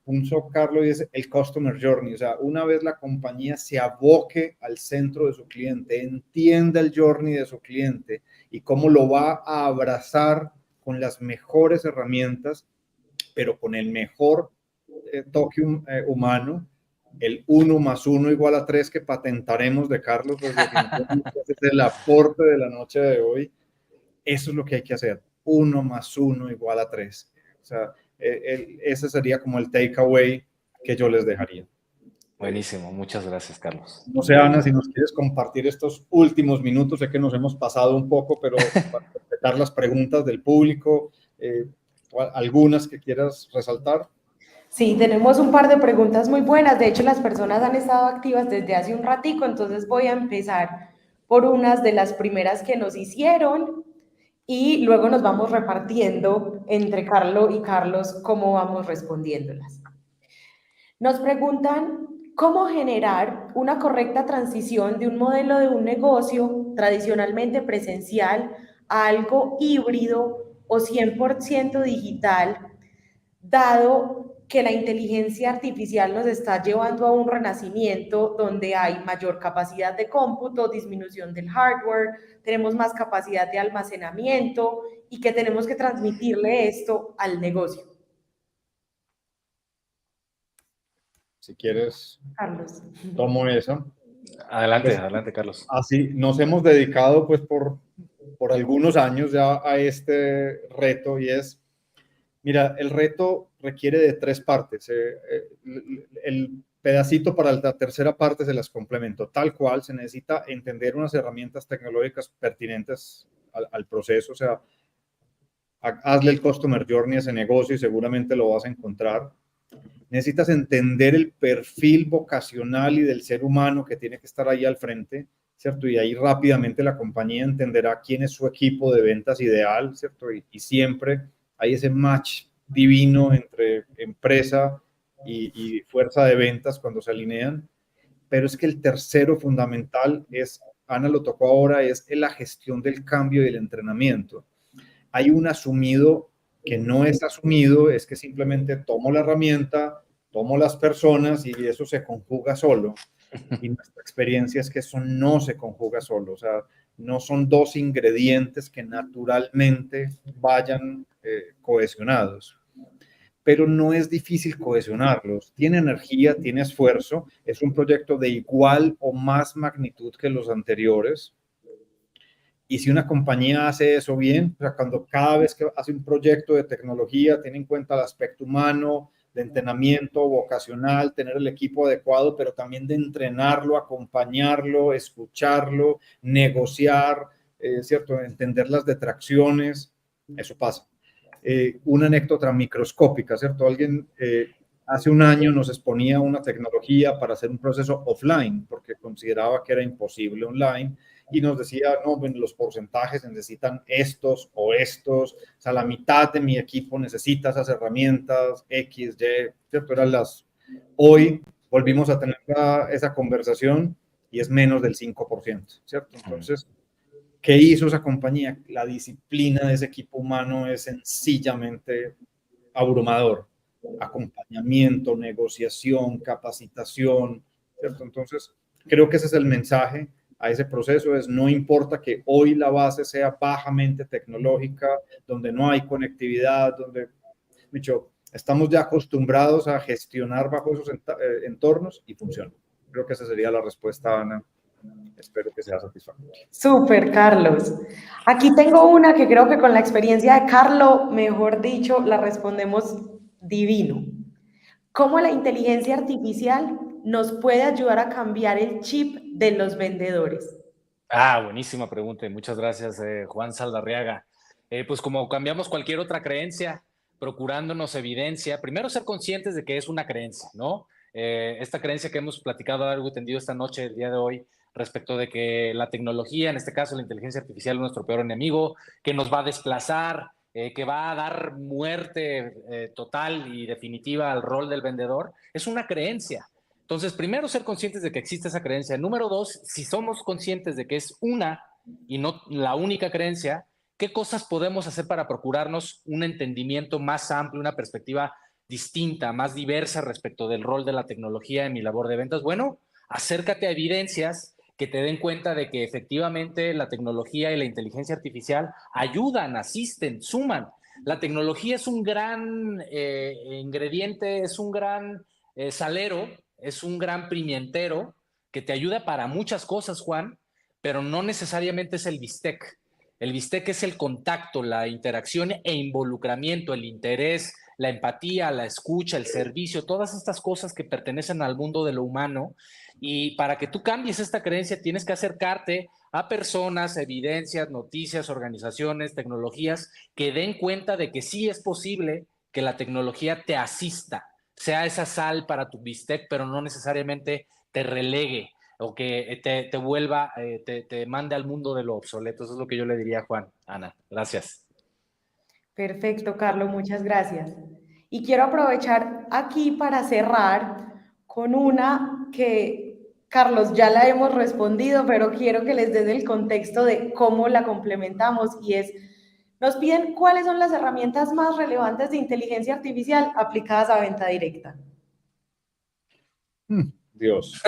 puso Carlos, y es el Customer Journey. O sea, una vez la compañía se aboque al centro de su cliente, entienda el journey de su cliente y cómo lo va a abrazar con las mejores herramientas, pero con el mejor toque humano, el 1+1 = 3 que patentaremos de Carlos, pues es el aporte de la noche de hoy. Eso es lo que hay que hacer, 1+1 = 3. O sea, ese sería como el takeaway que yo les dejaría. Buenísimo, muchas gracias, Carlos. No sé, Ana, si nos quieres compartir estos últimos minutos, sé que nos hemos pasado un poco, pero para respetar las preguntas del público, algunas que quieras resaltar. Sí, tenemos un par de preguntas muy buenas. De hecho, las personas han estado activas desde hace un ratico, entonces voy a empezar por unas de las primeras que nos hicieron y luego nos vamos repartiendo entre Carlo y Carlos cómo vamos respondiéndolas. Nos preguntan cómo generar una correcta transición de un modelo de un negocio tradicionalmente presencial a algo híbrido o 100% digital, dado que la inteligencia artificial nos está llevando a un renacimiento donde hay mayor capacidad de cómputo, disminución del hardware, tenemos más capacidad de almacenamiento y que tenemos que transmitirle esto al negocio. Si quieres, Carlos. tomo eso. Adelante, Pues, adelante, Carlos. así nos hemos dedicado pues por algunos años ya a este reto y es, mira, el reto requiere de 3 partes. El pedacito para la tercera parte se las complemento. Tal cual, se necesita entender unas herramientas tecnológicas pertinentes al proceso. O sea, hazle el customer journey a ese negocio y seguramente lo vas a encontrar. Necesitas entender el perfil vocacional y del ser humano que tiene que estar ahí al frente, ¿cierto? Y ahí rápidamente la compañía entenderá quién es su equipo de ventas ideal, ¿cierto? Y siempre hay ese match divino entre empresa y fuerza de ventas cuando se alinean. Pero es que el tercero fundamental es, Ana lo tocó ahora, es la gestión del cambio y el entrenamiento. Hay un asumido que no es asumido, es que simplemente tomo la herramienta, tomo las personas y eso se conjuga solo. Y nuestra experiencia es que eso no se conjuga solo, o sea, no son 2 ingredientes que naturalmente vayan cohesionados. Pero no es difícil cohesionarlos. Tiene energía, tiene esfuerzo, es un proyecto de igual o más magnitud que los anteriores. Y si una compañía hace eso bien, o sea, cuando cada vez que hace un proyecto de tecnología tiene en cuenta el aspecto humano, de entrenamiento vocacional, tener el equipo adecuado, pero también de entrenarlo, acompañarlo, escucharlo, negociar, ¿cierto? Entender las detracciones, eso pasa. Una anécdota microscópica, ¿cierto? Alguien hace un año nos exponía una tecnología para hacer un proceso offline, porque consideraba que era imposible online, y nos decía, no, bueno, los porcentajes necesitan estos o estos, o sea, la mitad de mi equipo necesita esas herramientas, X, Y, ¿cierto? Eran las... Hoy volvimos a tener esa conversación y es menos del 5%, ¿cierto? Entonces, ¿qué hizo esa compañía? La disciplina de ese equipo humano es sencillamente abrumador. Acompañamiento, negociación, capacitación, ¿cierto? Entonces, creo que ese es el mensaje a ese proceso, es no importa que hoy la base sea bajamente tecnológica, donde no hay conectividad, donde, dicho, estamos ya acostumbrados a gestionar bajo esos entornos y funciona. Creo que esa sería la respuesta, Ana. Espero que sea satisfactoria. Súper, Carlos. Aquí tengo una que creo que con la experiencia de Carlos, mejor dicho, la respondemos divino. ¿Cómo la inteligencia artificial nos puede ayudar a cambiar el chip de los vendedores? Buenísima pregunta y muchas gracias, Juan Saldarriaga. Pues como cambiamos cualquier otra creencia, procurándonos evidencia, primero ser conscientes de que es una creencia, ¿no? Esta creencia que hemos platicado algo y tendido esta noche, el día de hoy, respecto de que la tecnología, en este caso la inteligencia artificial, es nuestro peor enemigo, que nos va a desplazar, que va a dar muerte total y definitiva al rol del vendedor, es una creencia. Entonces, primero, ser conscientes de que existe esa creencia. Número 2, si somos conscientes de que es una y no la única creencia, ¿qué cosas podemos hacer para procurarnos un entendimiento más amplio, una perspectiva distinta, más diversa respecto del rol de la tecnología en mi labor de ventas? Bueno, acércate a evidencias que te den cuenta de que efectivamente la tecnología y la inteligencia artificial ayudan, asisten, suman. La tecnología es un gran ingrediente, es un gran salero, es un gran pimientero que te ayuda para muchas cosas, Juan, pero no necesariamente es el bistec. El bistec es el contacto, la interacción e involucramiento, el interés, la empatía, la escucha, el servicio, todas estas cosas que pertenecen al mundo de lo humano. Y para que tú cambies esta creencia, tienes que acercarte a personas, evidencias, noticias, organizaciones, tecnologías que den cuenta de que sí es posible que la tecnología te asista, sea esa sal para tu bistec, pero no necesariamente te relegue. o que te vuelva, te mande al mundo de lo obsoleto. Eso es lo que yo le diría a Juan. Ana, gracias. Perfecto, Carlos, muchas gracias. Y quiero aprovechar aquí para cerrar con una que, Carlos, ya la hemos respondido, pero quiero que les des el contexto de cómo la complementamos y es, nos piden cuáles son las herramientas más relevantes de inteligencia artificial aplicadas a venta directa. Dios.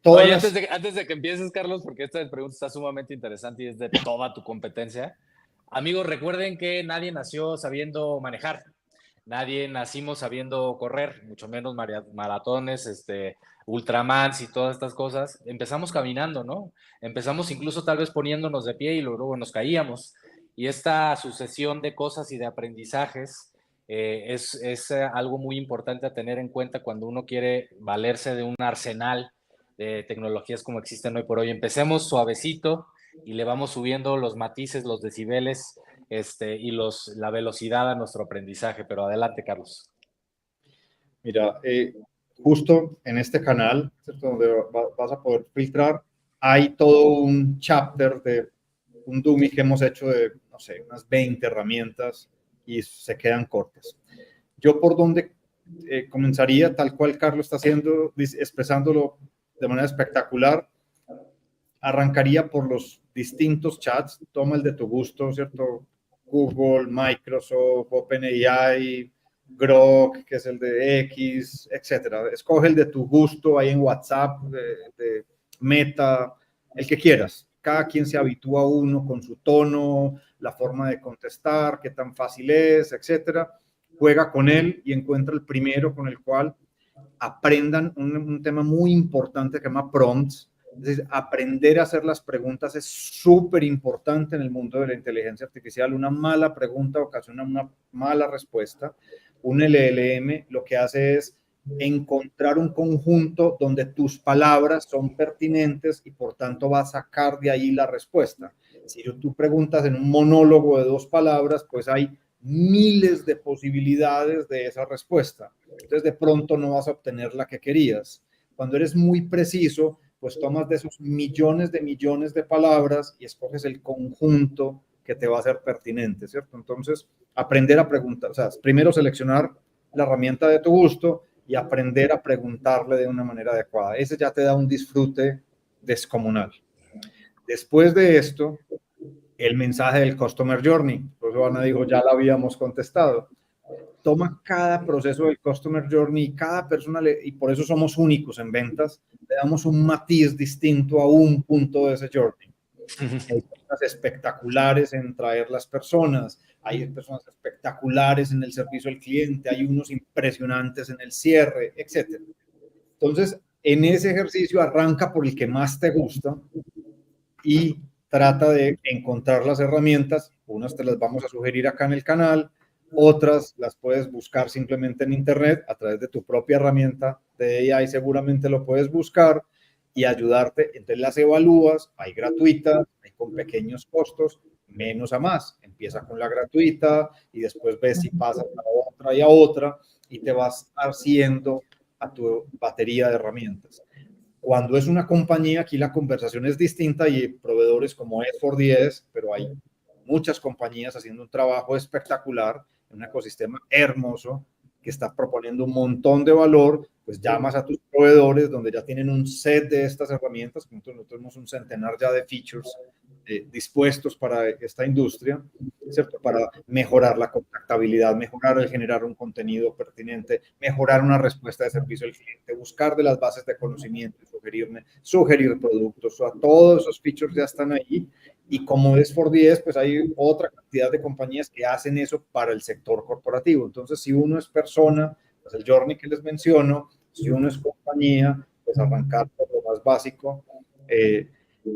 Oye, antes de que empieces, Carlos, porque esta pregunta está sumamente interesante y es de toda tu competencia. Amigos, recuerden que nadie nació sabiendo manejar. Nadie nacimos sabiendo correr, mucho menos maratones, ultramans y todas estas cosas. Empezamos caminando, ¿no? Empezamos incluso tal vez poniéndonos de pie y luego nos caíamos. Y esta sucesión de cosas y de aprendizajes es algo muy importante a tener en cuenta cuando uno quiere valerse de un arsenal de tecnologías como existen hoy por hoy. Empecemos suavecito y le vamos subiendo los matices, los decibeles y la velocidad a nuestro aprendizaje. Pero adelante, Carlos. Mira, justo en este canal, ¿cierto?, donde vas a poder filtrar, hay todo un chapter de un dummy que hemos hecho de, no sé, unas 20 herramientas y se quedan cortas. Yo por donde comenzaría, tal cual Carlos está haciendo, expresándolo de manera espectacular, arrancaría por los distintos chats, toma el de tu gusto, ¿cierto? Google, Microsoft, OpenAI, Grok, que es el de X, etcétera. Escoge el de tu gusto ahí en WhatsApp, de Meta, el que quieras. Cada quien se habitúa a uno con su tono, la forma de contestar, qué tan fácil es, etcétera. Juega con él y encuentra el primero con el cual aprendan un tema muy importante que se llama prompts. Es decir, aprender a hacer las preguntas es súper importante en el mundo de la inteligencia artificial. Una mala pregunta ocasiona una mala respuesta. Un LLM lo que hace es encontrar un conjunto donde tus palabras son pertinentes y por tanto va a sacar de ahí la respuesta. Si tú preguntas en un monólogo de 2 palabras, pues hay miles de posibilidades de esa respuesta. Entonces de pronto no vas a obtener la que querías. Cuando eres muy preciso, pues tomas de esos millones de palabras y escoges el conjunto que te va a ser pertinente, ¿cierto? Entonces, aprender a preguntar, o sea, primero seleccionar la herramienta de tu gusto y aprender a preguntarle de una manera adecuada. Ese ya te da un disfrute descomunal. Después de esto, el mensaje del Customer Journey, por eso Ana dijo, ya la habíamos contestado. Toma cada proceso del Customer Journey y cada persona, y por eso somos únicos en ventas, le damos un matiz distinto a un punto de ese journey. Hay personas espectaculares en traer las personas, hay personas espectaculares en el servicio al cliente, hay unos impresionantes en el cierre, etc. Entonces, en ese ejercicio arranca por el que más te gusta y trata de encontrar las herramientas. Unas te las vamos a sugerir acá en el canal, otras las puedes buscar simplemente en internet a través de tu propia herramienta de AI, seguramente lo puedes buscar y ayudarte. Entonces las evalúas, hay gratuitas, hay con pequeños costos, menos a más. Empieza con la gratuita y después ves si pasas a otra y a otra y te vas haciendo a tu batería de herramientas. Cuando es una compañía, aquí la conversación es distinta y proveedores como S4DS, pero hay muchas compañías haciendo un trabajo espectacular, en un ecosistema hermoso que está proponiendo un montón de valor, pues llamas a tus proveedores donde ya tienen un set de estas herramientas, nosotros tenemos un centenar ya de features dispuestos para esta industria, ¿cierto? Para mejorar la contactabilidad, mejorar el generar un contenido pertinente, mejorar una respuesta de servicio al cliente, buscar de las bases de conocimiento, sugerir productos, o sea, todos esos features ya están ahí. Y como es S4DS, pues hay otra cantidad de compañías que hacen eso para el sector corporativo. Entonces, si uno es persona, pues el journey que les menciono, si uno es compañía, pues arrancar por lo más básico.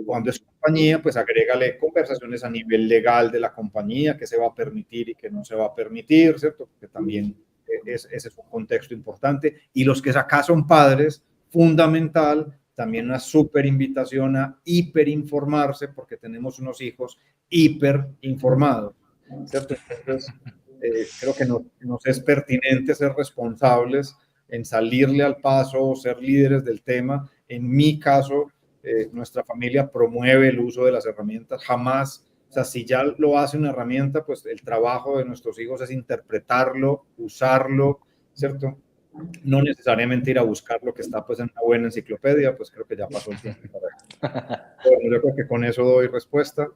Cuando es compañía, pues agrégale conversaciones a nivel legal de la compañía, qué se va a permitir y qué no se va a permitir, ¿cierto? Porque también ese es un contexto importante. Y los que acá son padres, fundamental, también una súper invitación a hiperinformarse, porque tenemos unos hijos hiperinformados, ¿cierto? Entonces, creo que nos es pertinente ser responsables en salirle al paso, ser líderes del tema. En mi caso, nuestra familia promueve el uso de las herramientas. Jamás, o sea, si ya lo hace una herramienta, pues el trabajo de nuestros hijos es interpretarlo, usarlo, ¿cierto? No necesariamente ir a buscar lo que está pues en una buena enciclopedia, pues creo que ya pasó el tiempo para eso. Bueno, yo creo que con eso doy respuesta.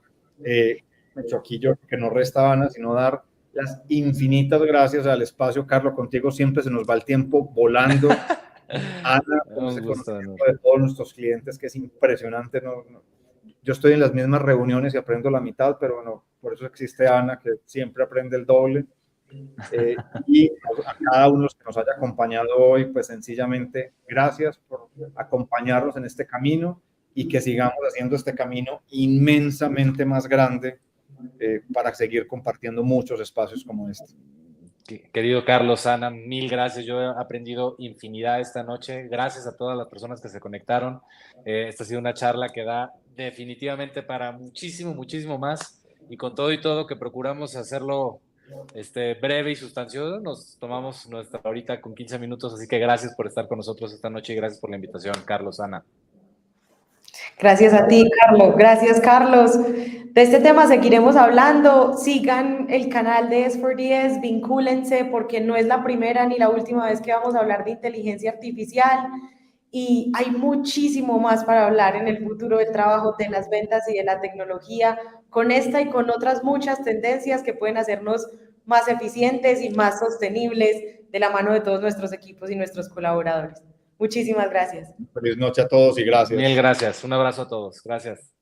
Aquí yo que no resta, Ana, sino dar las infinitas gracias al espacio. Carlos, contigo siempre se nos va el tiempo volando. Ana, con ese conocimiento de todos nuestros clientes, que es impresionante. Yo estoy en las mismas reuniones y aprendo la mitad, pero no, por eso existe Ana, que siempre aprende el doble. Y a cada uno que nos haya acompañado hoy, pues sencillamente gracias por acompañarnos en este camino y que sigamos haciendo este camino inmensamente más grande para seguir compartiendo muchos espacios como este. Querido Carlos, Ana, mil gracias. Yo he aprendido infinidad esta noche. Gracias a todas las personas que se conectaron. Esta ha sido una charla que da definitivamente para muchísimo, muchísimo más. Y con todo y todo que procuramos hacerlo breve y sustancioso, nos tomamos nuestra horita con 15 minutos. Así que gracias por estar con nosotros esta noche y gracias por la invitación, Carlos, Ana. Gracias a ti, Carlos. Gracias, Carlos. De este tema seguiremos hablando. Sigan el canal de S4DS, vincúlense porque no es la primera ni la última vez que vamos a hablar de inteligencia artificial y hay muchísimo más para hablar en el futuro del trabajo, de las ventas y de la tecnología, con esta y con otras muchas tendencias que pueden hacernos más eficientes y más sostenibles de la mano de todos nuestros equipos y nuestros colaboradores. Muchísimas gracias. Feliz noche a todos y gracias. Mil gracias. Un abrazo a todos. Gracias.